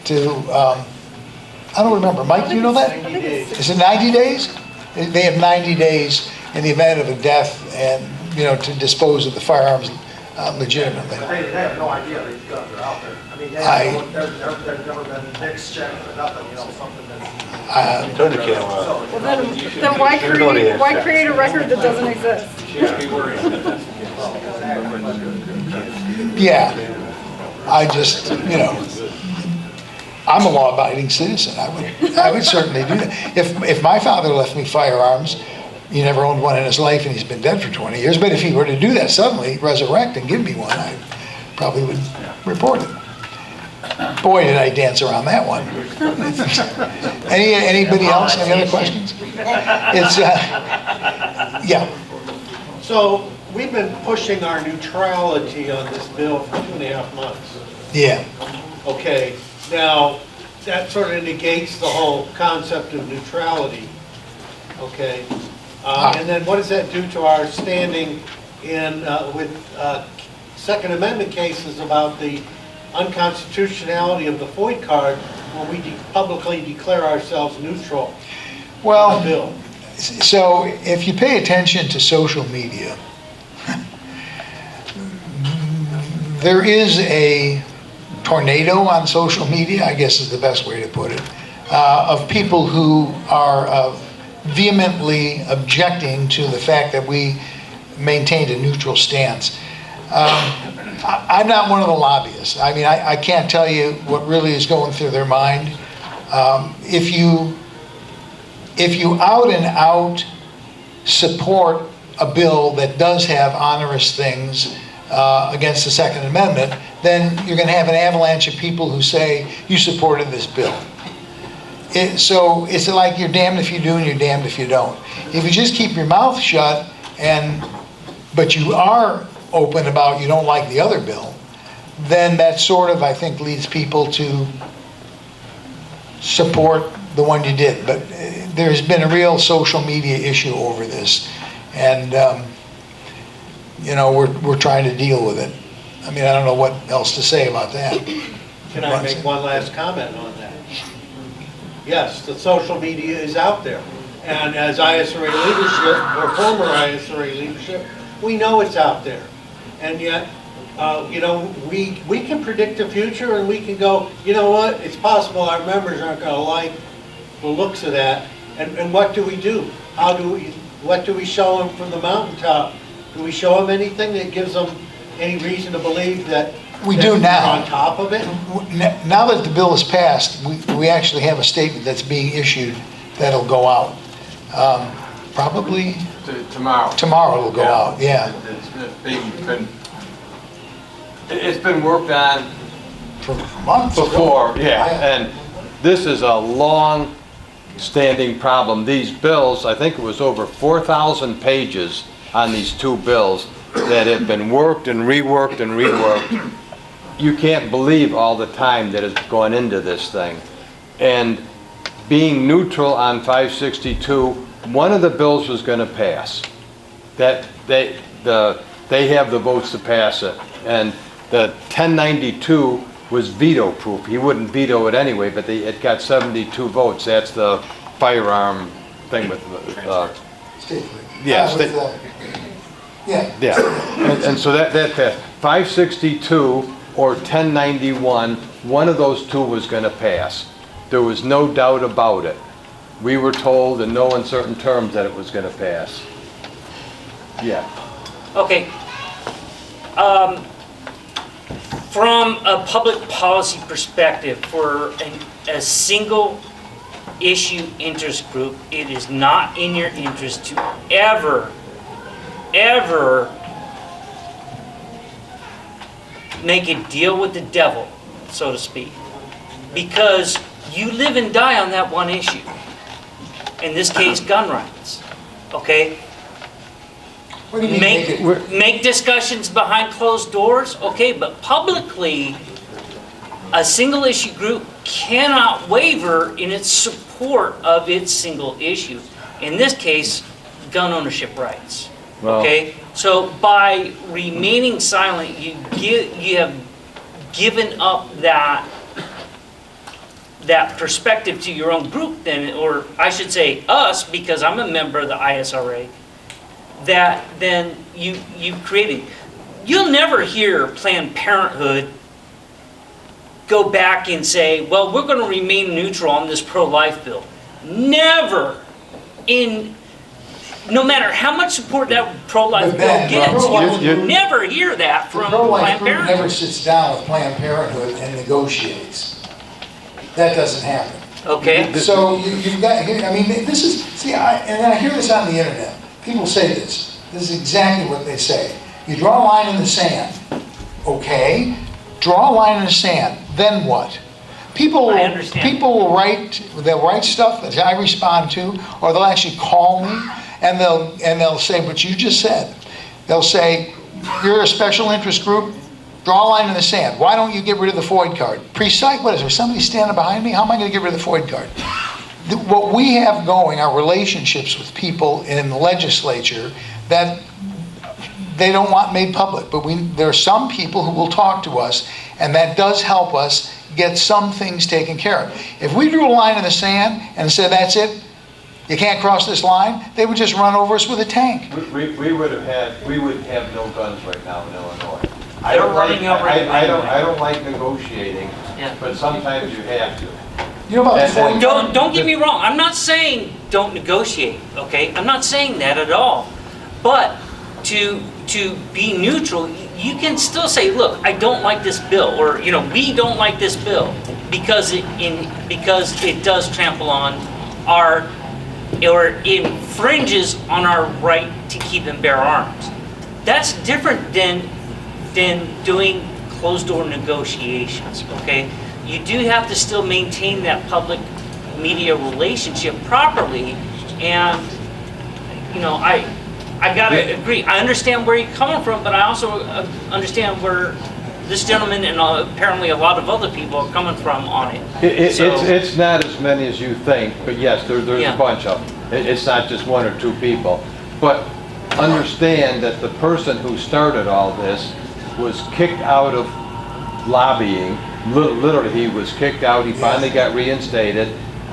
to, I don't remember. Mike, do you know that? Is it 90 days? They have 90 days in the event of a death and, to dispose of the firearms legitimately. They have no idea these guns are out there. I mean, they've never been mixed, checked, or nothing, something that's. Turn the camera on. Well, then why create a record that doesn't exist? Yeah, I just, I'm a law-abiding citizen. I would certainly do that. If my father left me firearms, he never owned one in his life and he's been dead for 20 years, but if he were to do that suddenly, resurrect and give me one, I probably would report it. Boy, did I dance around that one. Anybody else? Any other questions? It's, yeah. So, we've been pushing our neutrality on this bill for 2.5 months. Yeah. Okay, now, that sort of negates the whole concept of neutrality. Okay, and then what does that do to our standing in, with Second Amendment cases about the unconstitutionality of the FOID card when we publicly declare ourselves neutral on the bill? So if you pay attention to social media, there is a tornado on social media, I guess is the best way to put it, of people who are vehemently objecting to the fact that we maintained a neutral stance. I'm not one of the lobbyists. I mean, I can't tell you what really is going through their mind. If you out and out support a bill that does have onerous things against the Second Amendment, then you're going to have an avalanche of people who say you supported this bill. So it's like you're damned if you do and you're damned if you don't. If you just keep your mouth shut but you are open about you don't like the other bill, then that sort of, I think, leads people to support the one you did. But there's been a real social media issue over this, and we're trying to deal with it. I mean, I don't know what else to say about that. Can I make one last comment on that? Yes, the social media is out there. And as ISRA leadership, or former ISRA leadership, we know it's out there. And yet, we can predict the future and we can go, you know what, it's possible our members aren't going to like the looks of that. And what do we do? What do we show them from the mountaintop? Do we show them anything that gives them any reason to believe that we do now. On top of it? Now that the bill is passed, we actually have a statement that's being issued that'll go out. Probably Tomorrow. Tomorrow it'll go out, yeah. It's been worked on For months. before, and this is a long-standing problem. These bills, I think it was over 4,000 pages on these two bills that have been worked and reworked and reworked. You can't believe all the time that has gone into this thing. And being neutral on 562, one of the bills was going to pass. That they have the votes to pass it, and the 1092 was veto-proof. He wouldn't veto it anyway, but it got 72 votes. That's the firearm thing with and so that passed. 562 or 1091, one of those two was going to pass. There was no doubt about it. we were told in no uncertain terms that it was gonna pass. Yeah. Okay. From a public policy perspective, for a single issue interest group, it is not in your interest to ever make a deal with the devil, so to speak. Because you live and die on that one issue. In this case, gun rights. Okay? What do you mean Make discussions behind closed doors, okay, but publicly, a single issue group cannot waver in its support of its single issue. In this case, gun ownership rights. Well- Okay, so by remaining silent, you have given up that perspective to your own group, then, or I should say us, because I'm a member of the ISRA. That then you created. You'll never hear Planned Parenthood go back and say, well, we're going to remain neutral on this pro-life bill. Never. No matter how much support that pro-life But bill Ben, gets, you- you never hear that The from pro-life Planned group never Parenthood. sits down with Planned Parenthood and negotiates. That doesn't happen. Okay? So you've got, I mean, this is, see, and I hear this on the internet. People say this. This is exactly what they say. You draw a line in the sand. Okay, draw a line in the sand. Then what? People I understand. will they'll write stuff that I respond to, or they'll actually call me and they'll say what you just said. They'll say, you're a special interest group, draw a line in the sand. Why don't you get rid of the FOID card? Pre-site, what is there, somebody standing behind me? How am I going to get rid of the FOID card? What we have going are relationships with people in the legislature that they don't want made public. But there are some people who will talk to us, and that does help us get some things taken care of. If we drew a line in the sand and said, that's it, you can't cross this line, they would just run over us with a tank. We would have no guns right now in Illinois. They're running over I don't like negotiating, Yeah. but sometimes you have to. You know about the FOID card? Don't get me wrong. I'm not saying don't negotiate, okay? I'm not saying that at all. But to be neutral, you can still say, look, I don't like this bill, or we don't like this bill because it does trample on our, or infringes on our right to keep and bear arms. That's different than doing closed door negotiations, okay? You do have to still maintain that public media relationship properly, and I gotta agree. I understand where you're coming from, but I also understand where this gentleman and apparently a lot of other people are coming from on it. It's not as many as you think, but yes, there's Yeah. a bunch of them. It's not just one or two people. But understand that the person who started all this was kicked out of lobbying. Literally, he was kicked out. He finally got reinstated.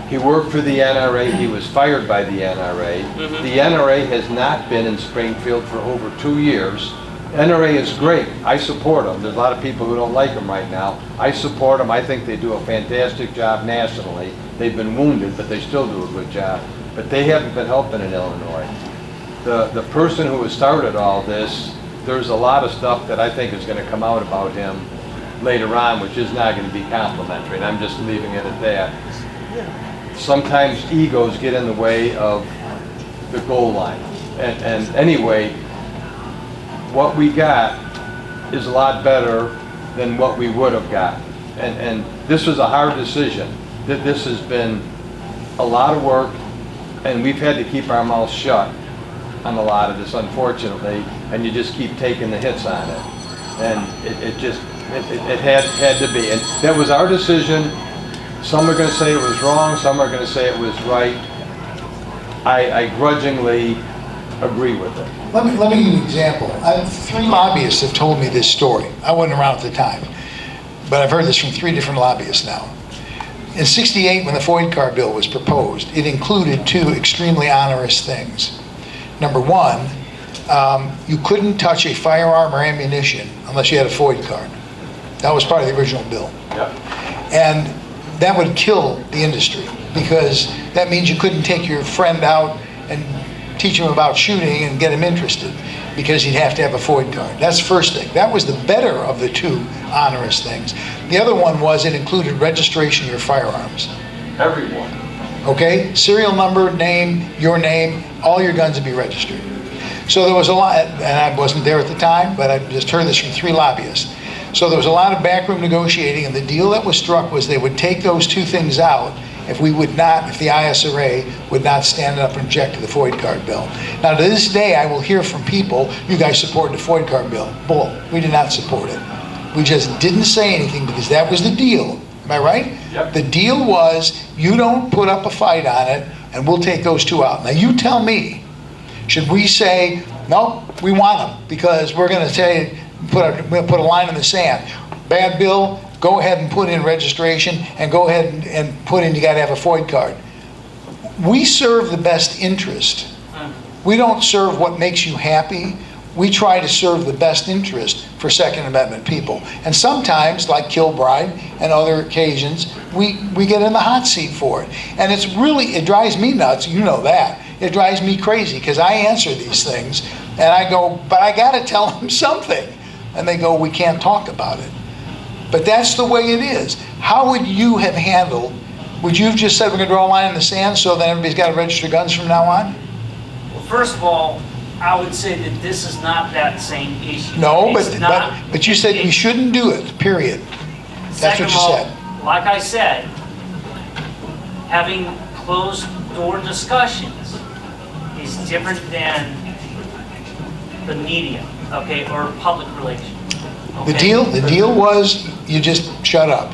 He worked for the NRA. He was fired by the NRA. Mm-hmm. The NRA has not been in Springfield for over 2 years. NRA is great. I support them. There's a lot of people who don't like them right now. I support them. I think they do a fantastic job nationally. They've been wounded, but they still do a good job. But they haven't been helping in Illinois. The person who has started all this, there's a lot of stuff that I think is going to come out about him later on, which is not going to be complimentary, and I'm just leaving it at that. Sometimes egos get in the way of the goal line. And anyway, what we got is a lot better than what we would have got. And this was a hard decision. This has been a lot of work, and we've had to keep our mouths shut on a lot of this, unfortunately, and you just keep taking the hits on it. And it had to be. And that was our decision. Some are going to say it was wrong, some are going to say it was right. I grudgingly agree with it. Let me give you an example. 3 lobbyists have told me this story. I wasn't around at the time, but I've heard this from 3 different lobbyists now. In '68, when the FOID card bill was proposed, it included 2 extremely onerous things. Number 1, you couldn't touch a firearm or ammunition unless you had a FOID card. That was part of the original bill. Yep. And that would kill the industry. because that means you couldn't take your friend out and teach him about shooting and get him interested, because he'd have to have a FOID card. That's the first thing. That was the better of the two onerous things. The other one was it included registration of your firearms. Everyone. Okay? Serial number, name, your name, all your guns would be registered. So there was a lot, and I wasn't there at the time, but I just heard this from 3 lobbyists. So there was a lot of backroom negotiating, and the deal that was struck was they would take those 2 things out if the ISRA would not stand up and object to the FOID card bill. Now, to this day, I will hear from people, you guys supported the FOID card bill. Bull, we did not support it. We just didn't say anything because that was the deal. Am I right? Yep. The deal was, you don't put up a fight on it, and we'll take those 2 out. Now, you tell me, should we say, no, we want them, because we're going to say, we're going to put a line in the sand. Bad bill, go ahead and put in registration, and go ahead and put in, you got to have a FOID card. We serve the best interest. We don't serve what makes you happy. We try to serve the best interest for Second Amendment people. And sometimes, like Kilbride and other occasions, we get in the hot seat for it. And it drives me nuts, you know that. It drives me crazy, because I answer these things, and I go, but I got to tell them something. And they go, we can't talk about it. But that's the way it is. How would you have handled, would you have just said we're going to draw a line in the sand so that everybody's got to register guns from now on? Well, first of all, I would say that this is not that same issue. No, It's not- but you said we shouldn't do it, period. That's Second what you of all, said. like I said, having closed door discussions is different than the media, okay, or public relations. The okay? deal was, you just shut up.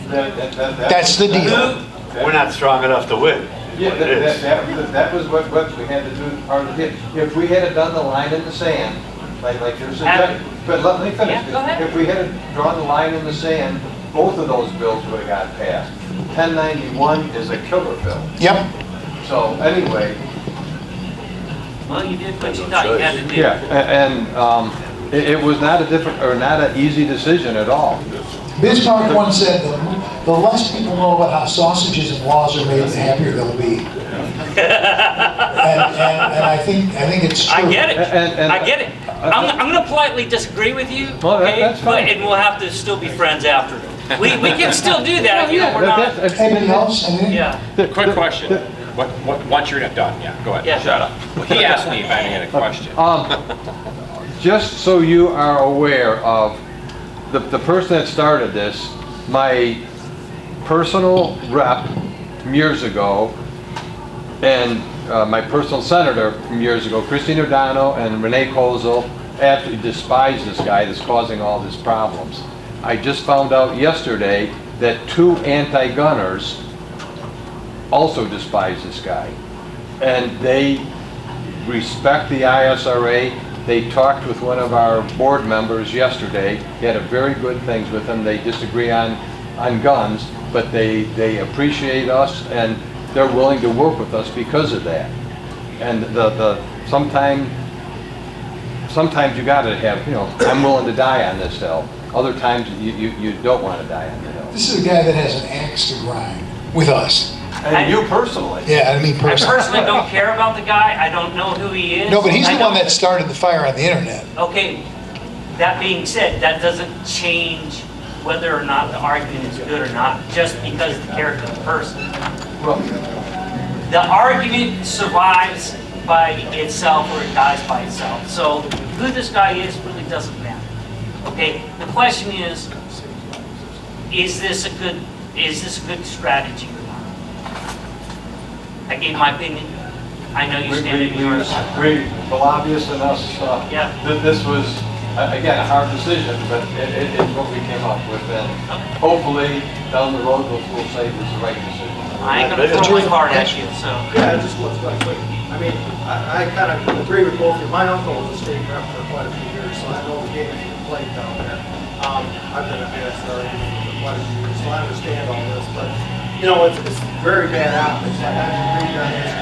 That's the deal. We're not strong enough to win. Yeah, that was what we had to do, part of the deal. If we had done the line in the sand, like you're suggesting, but let me finish. Yeah, go ahead. If we had drawn the line in the sand, both of those bills would have got passed. 1091 is a killer bill. Yep. So anyway. Well, you did what you thought you had to do. Yeah, and it was not an easy decision at all. Bismarck once said, the less people know about how sausages and laws are made, the happier they'll be. and I think it's true. I get it. And I get it. I'm going to politely disagree with you, Well, okay? that's fine. And we'll have to still be friends after. We can still do that. You know, we're not. Anybody else? Anything? Yeah. Quick question. Once you're done, yeah, go ahead. Yeah. Shut up. Well, he asked me if I had a question. Just so you are aware of the person that started this, my personal rep from years ago, and my personal senator from years ago, Christine O'Donnell and Renee Kozel, absolutely despise this guy that's causing all these problems. I just found out yesterday that 2 anti-gunners also despise this guy. And they respect the ISRA. They talked with one of our board members yesterday. He had a very good things with him. They disagree on guns, but they appreciate us, and they're willing to work with us because of that. And sometimes you gotta have, I'm willing to die on this hill. Other times you don't want to die on the hill. This is a guy that has an axe to grind with us. And you personally. Yeah, I mean I personally. personally don't care about the guy. I don't know who he is. No, but he's I the one don't- that started the fire on the internet. Okay, that being said, that doesn't change whether or not the argument is good or not, just because of the character of the person. Well, The argument survives by itself or it dies by itself. So who this guy is really doesn't matter. Okay, the question is this a good strategy or not? I gave my opinion. I know you stand in yours. The lobbyists and us, Yeah. this was, again, a hard decision, but it's what we came up with. And hopefully, down the road, we'll say this is the right decision. I ain't gonna throw my heart at you, so. Yeah, just what's going quick. I mean, I kind of agree with both of you. My uncle was a state rep for quite a few years, so I know the game you played down there. I've been at ISRA for quite a few years, so I understand all this, but, it's very bad optics. Like I agreed on this,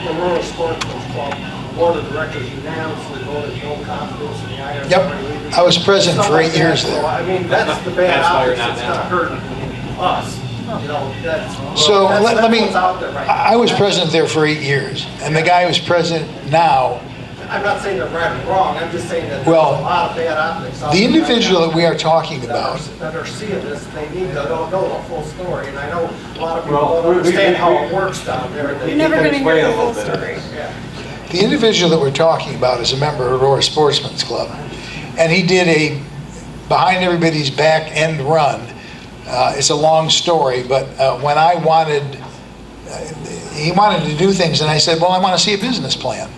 the Rural Sports Club Board of Directors unanimously voted no confidence in the ISRA. Yep, I was president for 8 years there. I mean, that's the bad That's why you're optics not that's kind of hurting us. You know, that's, So that's, let that's me, what's out there right now. I was president there for 8 years, and the guy who's president now, I'm not saying they're right or wrong, I'm just saying that there's a Well, lot of bad optics out the there right individual now that we are talking that about, that are seeing this, they need to know the full story, and I know a lot of people Well, don't understand how we- it works down there. You're never can gonna hear explain the a little full bit of story. this. Yeah. the individual that we're talking about is a member of Aurora Sportsman's Club, and he did a behind everybody's back end run. It's a long story, but when I wanted, he wanted to do things, and I said, well, I want to see a business plan.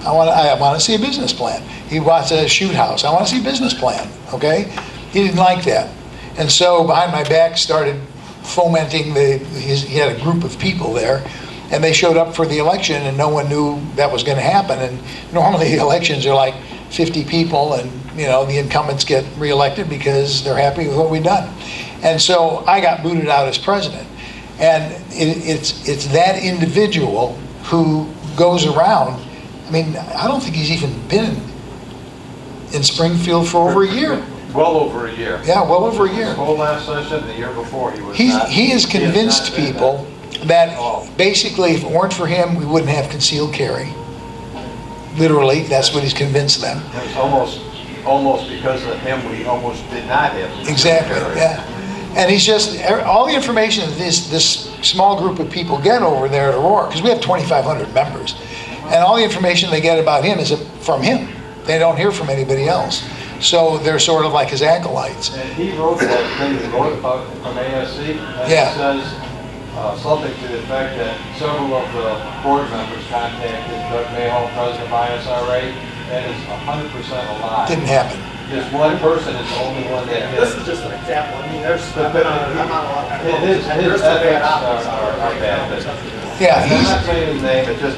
I want to see a business plan. He wants a shoot house. I want to see a business plan, okay? He didn't like that. And so behind my back started fomenting he had a group of people there, and they showed up for the election, and no one knew that was going to happen. And normally the elections are like 50 people, and the incumbents get reelected because they're happy with what we've done. And so I got booted out as president. And it's that individual who goes around. I mean, I don't think he's even been in Springfield for over a year. Well over a year. Yeah, well over a year. This whole last session, the year before, he was not. He has convinced been people that basically if it weren't for him, we wouldn't have concealed carry. Literally, that's what he's convinced them. It was almost because of him, we almost did not have. Exactly, yeah. And he's just, all the information that this small group of people get over there at Aurora, because we have 2,500 members, and all the information they get about him is from him. They don't hear from anybody else. So they're sort of like his acolytes. And he wrote that thing, he wrote about from ASC, and Yeah. it says something to the effect that several of the board members contacted Doug Mayhall, president of ISRA, and it's 100% a lie. Didn't happen. This one person is the only one that This did. is just an example, I mean, I'm on a lot of His and there's some bad optics are bad, but Yeah, I'm he's, not saying his name, it just,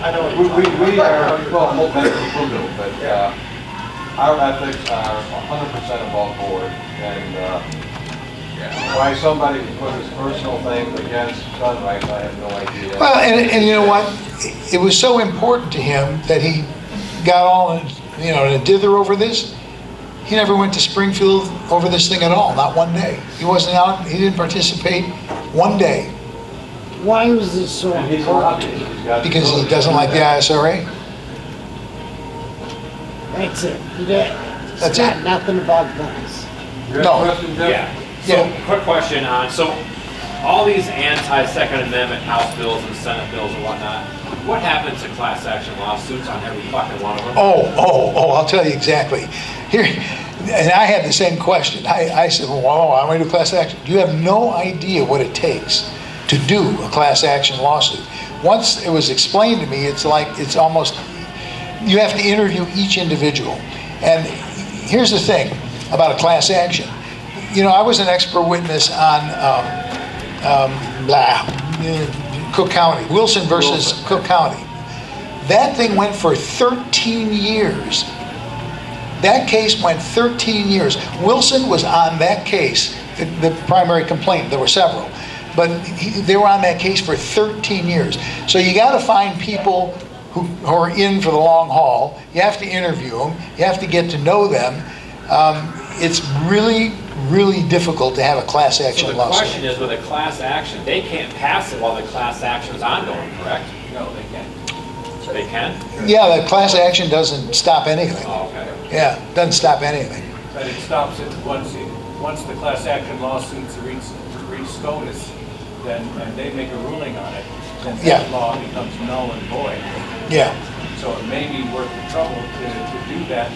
I know what you're talking about. we are, well, most people do, but our ethics are 100% above board, and why somebody would put his personal thing against gun rights, I have no idea. well, and you know what? It was so important to him that he got all in a dither over this. He never went to Springfield over this thing at all, not one day. He wasn't out, he didn't participate one day Why was this so And he's a important? lobbyist, he's got. because he doesn't like the ISRA. That's it. It's That's got it. nothing about guns. You have No. a question, Jeff? Yeah. So, Yeah. quick question on, so all these anti-Second Amendment House bills and Senate bills and whatnot, what happens to class action lawsuits on every fucking one of them? I'll tell you exactly. Here, and I had the same question. I said, well, I'm going to do class action. You have no idea what it takes to do a class action lawsuit. Once it was explained to me, it's like, it's almost, you have to interview each individual. And here's the thing about a class action. I was an expert witness on Cook County, Wilson versus Cook County. That thing went for 13 years. That case went 13 years. Wilson was on that case, the primary complaint. There were several. But they were on that case for 13 years. So you got to find people who are in for the long haul. You have to interview them. You have to get to know them. It's really, really difficult to have a class action So the lawsuit. question is, with a class action, they can't pass it while the class action's ongoing, correct? No, they can't. They can? Yeah, the class action doesn't stop anything. Oh, okay. Yeah, doesn't stop anything. But it stops it once the class action lawsuits reach SCOTUS, then, and they make a ruling on it, then Yeah. that law becomes null and void. Yeah. So it may be worth the trouble to do that.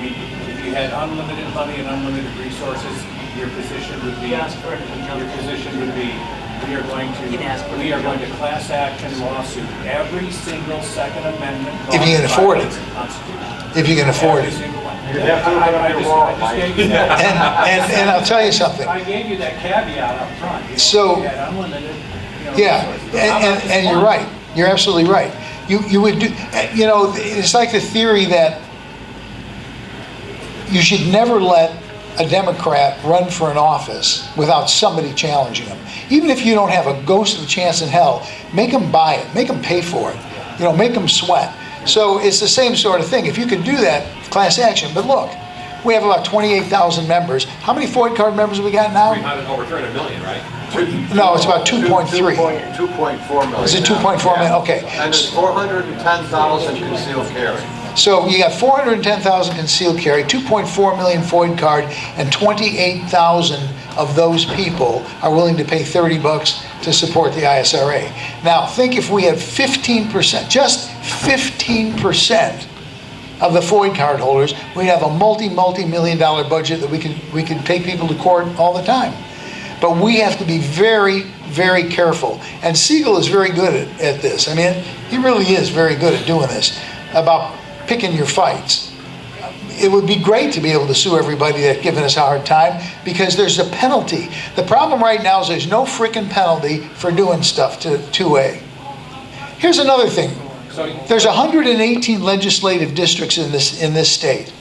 If you had unlimited money and unlimited resources, your position would be, we are going to class action lawsuit every single Second Amendment. If you can afford it. Constitution. If you can afford Every it. single one. You have to look at your wall, I just gave you that. And I'll tell you something. I gave you that caveat up front. So- You had unlimited, Yeah, resources. But how about this and you're one? right. You're absolutely right. You would do, it's like the theory that you should never let a Democrat run for an office without somebody challenging him. Even if you don't have a ghost of a chance in hell, make them buy it, make them pay for it, make them sweat. So it's the same sort of thing. If you could do that, class action. But look, We have about 28,000 members. How many FOID card members have we got now? 300 million, right? No, it's about 2.3. 2.4 million. Is it 2.4 million? Okay. And it's 410,000 concealed carry. So you got 410,000 concealed carry, 2.4 million FOID card, and 28,000 of those people are willing to pay $30 to support the ISRA. Now, think if we had 15%, just 15% of the FOID card holders, we'd have a multi-million dollar budget that we could take people to court all the time. But we have to be very, very careful. And Siegel is very good at this. I mean, he really is very good at doing this, about picking your fights. It would be great to be able to sue everybody that's giving us a hard time, because there's a penalty. The problem right now is there's no freaking penalty for doing stuff to 2A. Here's another thing. There's 118 legislative districts in this state.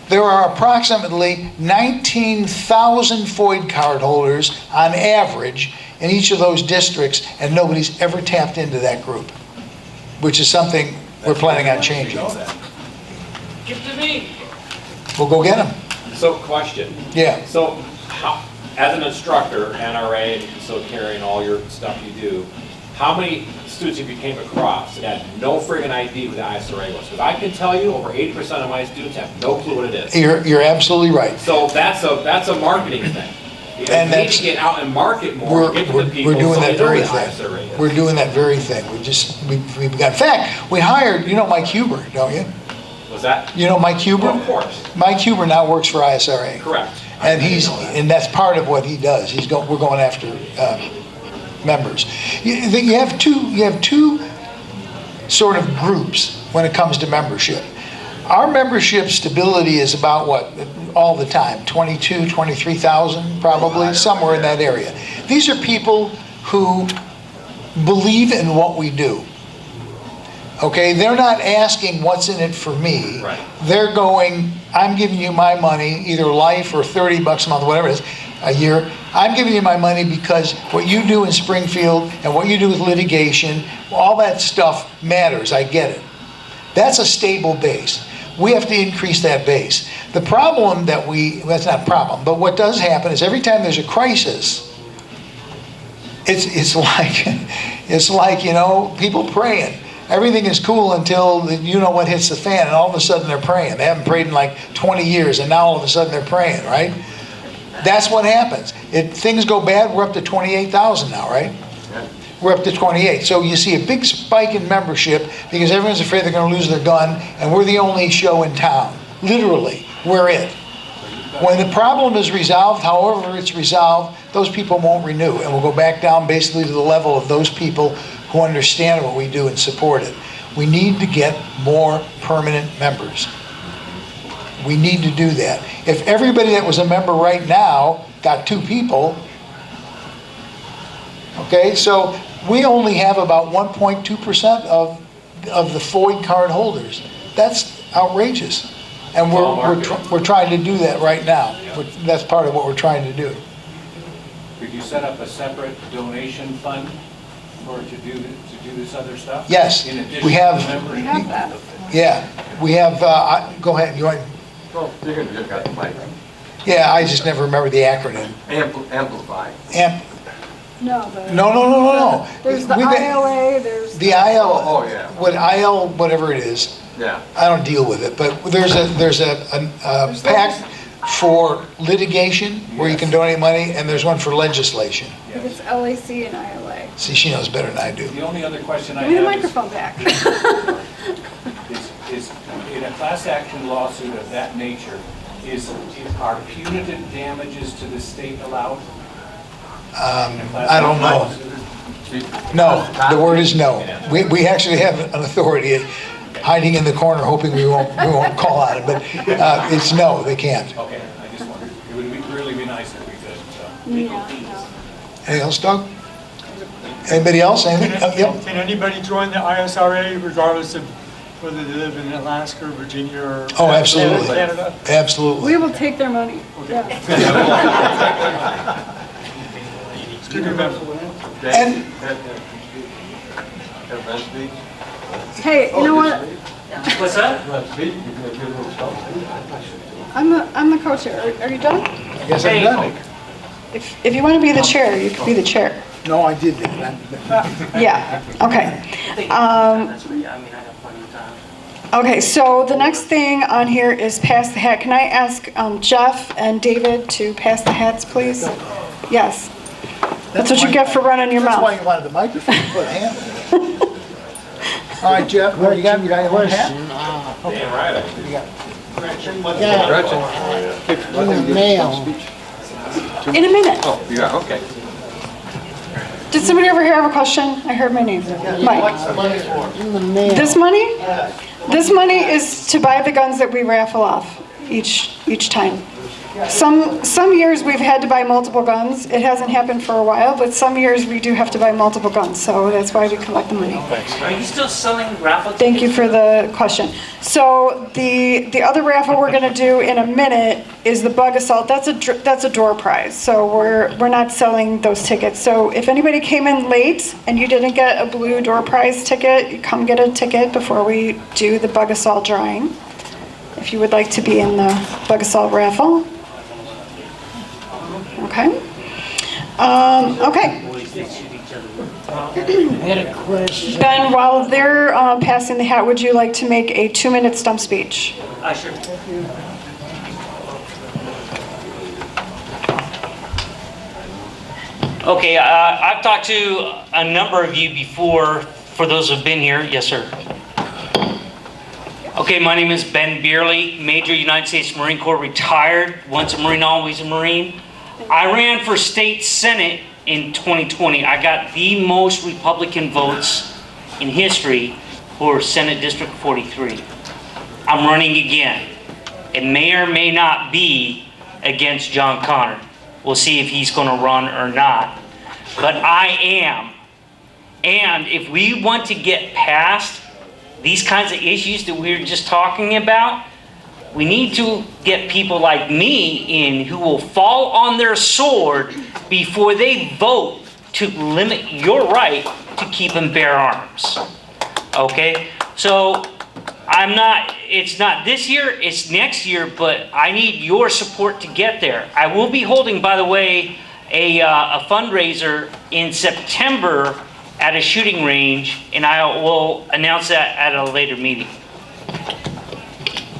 There are approximately 19,000 FOID card holders on average in each of those districts, and nobody's ever tapped into that group, which is something we're planning on changing. Give to me. We'll go get them. So, question. Yeah. So, as an instructor, NRA, and concealed carry, and all your stuff you do, how many students have you came across that had no friggin' idea who the ISRA was? Because I can tell you, over 80% of my students have no clue what it is. You're absolutely right. So that's a marketing thing. And need to get out and market more. Get to the people. We're doing so that they know very what thing. ISRA is. We're doing that very thing. We've got. In fact, we hired. You know Mike Huber, don't you? Was that? You know Mike Huber? Well, of course. Mike Huber now works for ISRA. Correct. And that's part of what he does. We're going after members. You have two sort of groups when it comes to membership. Our membership stability is about what, all the time, 22, 23,000 probably, somewhere in that area. These are people who believe in what we do. Okay, they're not asking what's in it for me. Right. They're going, I'm giving you my money, either life or $30 a month, whatever it is, a year. I'm giving you my money because what you do in Springfield and what you do with litigation, all that stuff matters. I get it. That's a stable base. We have to increase that base. The problem that's not a problem, but what does happen is every time there's a crisis, it's like, you know, people praying. Everything is cool until you know what hits the fan, and all of a sudden they're praying. They haven't prayed in like 20 years, and now all of a sudden they're praying, right? That's what happens. Things go bad, we're up to 28,000 now, right? We're up to 28. So you see a big spike in membership because everyone's afraid they're going to lose their gun, and we're the only show in town. Literally, we're it. When the problem is resolved, however it's resolved, those people won't renew, and we'll go back down basically to the level of those people who understand what we do and support it. We need to get more permanent members. We need to do that. If everybody that was a member right now got 2 people, okay, so we only have about 1.2% of the FOID card holders. That's outrageous. And we're trying to do that right now. That's part of what we're trying to do. Could you set up a separate donation fund to do this other stuff? Yes, In addition we have. to the membership? We have that. Yeah, we have. Go ahead. You want? Well, you're gonna got the mic. Yeah, I just never remember the acronym. Amplify. No. No. There's the ILA, there's The IL. Oh, yeah. What IL, whatever it is. Yeah. I don't deal with it, but there's a pact for litigation where you can donate money, and there's one for legislation. I think it's LAC and ILA. See, she knows better than I do. The only other question I Give me the have microphone back. is in a class action lawsuit of that nature, are punitive damages to the state allowed? I don't know. No, the word is no. We actually have an authority hiding in the corner, hoping we won't call on it, but it's no, they can't. Okay, I just wondered. It would really be nice if we could, so. Yeah. Anything else, Doug? Anybody else? Anything? Yep. Can anybody join the ISRA regardless of whether they live in Alaska, or Virginia, or Oh, absolutely. Canada? Absolutely. We will take their money. Yeah. It's good to remember. And Hey, you know what? What's that? I'm the co-chair. Are you done? Yes, I'm done. If you want to be the chair, you can be the chair. No, I did that. Yeah, okay. That's right. I mean, I got plenty of time. Okay, so the next thing on here is pass the hat. Can I ask Jeff and David to pass the hats, please? Yes. That's what you get for running your That's why mouth. you wanted the microphone, put a hand on it. All right, Jeff, what do you got? You got your own hat? Damn right I do. You got- In the mail. In a minute. Oh, yeah, okay. Did somebody over here have a question? I heard my name. Mike. In the mail. This money? This money is to buy the guns that we raffle off each time. Some years we've had to buy multiple guns. It hasn't happened for a while, but some years we do have to buy multiple guns, so that's why we collect the money. Are you still selling raffle tickets? Thank you for the question. So the other raffle we're going to do in a minute is the bug assault. That's a door prize. So we're not selling those tickets. So if anybody came in late and you didn't get a blue door prize ticket, you come get a ticket before we do the bug assault drawing. If you would like to be in the bug assault raffle. Okay. Okay. I had a question. Ben, while they're passing the hat, would you like to make a 2-minute stump speech? I sure. Okay, I've talked to a number of you before, for those who've been here. Yes, sir. Okay, my name is Ben Bierly, Major United States Marine Corps, retired, once a Marine, always a Marine. I ran for state senate in 2020. I got the most Republican votes in history for Senate District 43. I'm running again. It may or may not be against John Connor. We'll see if he's going to run or not. But I am. And if we want to get past these kinds of issues that we were just talking about, we need to get people like me in who will fall on their sword before they vote to limit your right to keep and bear arms. Okay? So it's not this year, it's next year, but I need your support to get there. I will be holding, by the way, a fundraiser in September at a shooting range, and I will announce that at a later meeting.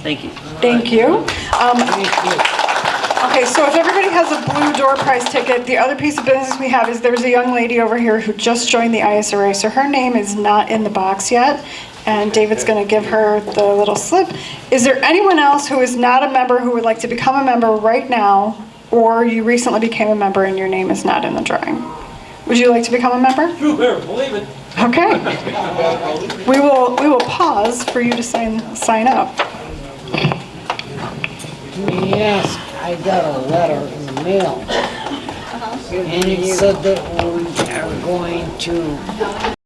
Thank you. Thank you. Okay, so if everybody has a blue door prize ticket, the other piece of business we have is there's a young lady over here who just joined the ISRA, so her name is not in the box yet, and David's going to give her the little slip. Is there anyone else who is not a member who would like to become a member right now, or you recently became a member and your name is not in the drawing? Would you like to become a member? You better believe it. Okay. We will pause for you to sign up. Yes, I got a letter in the mail. And it said that we are going to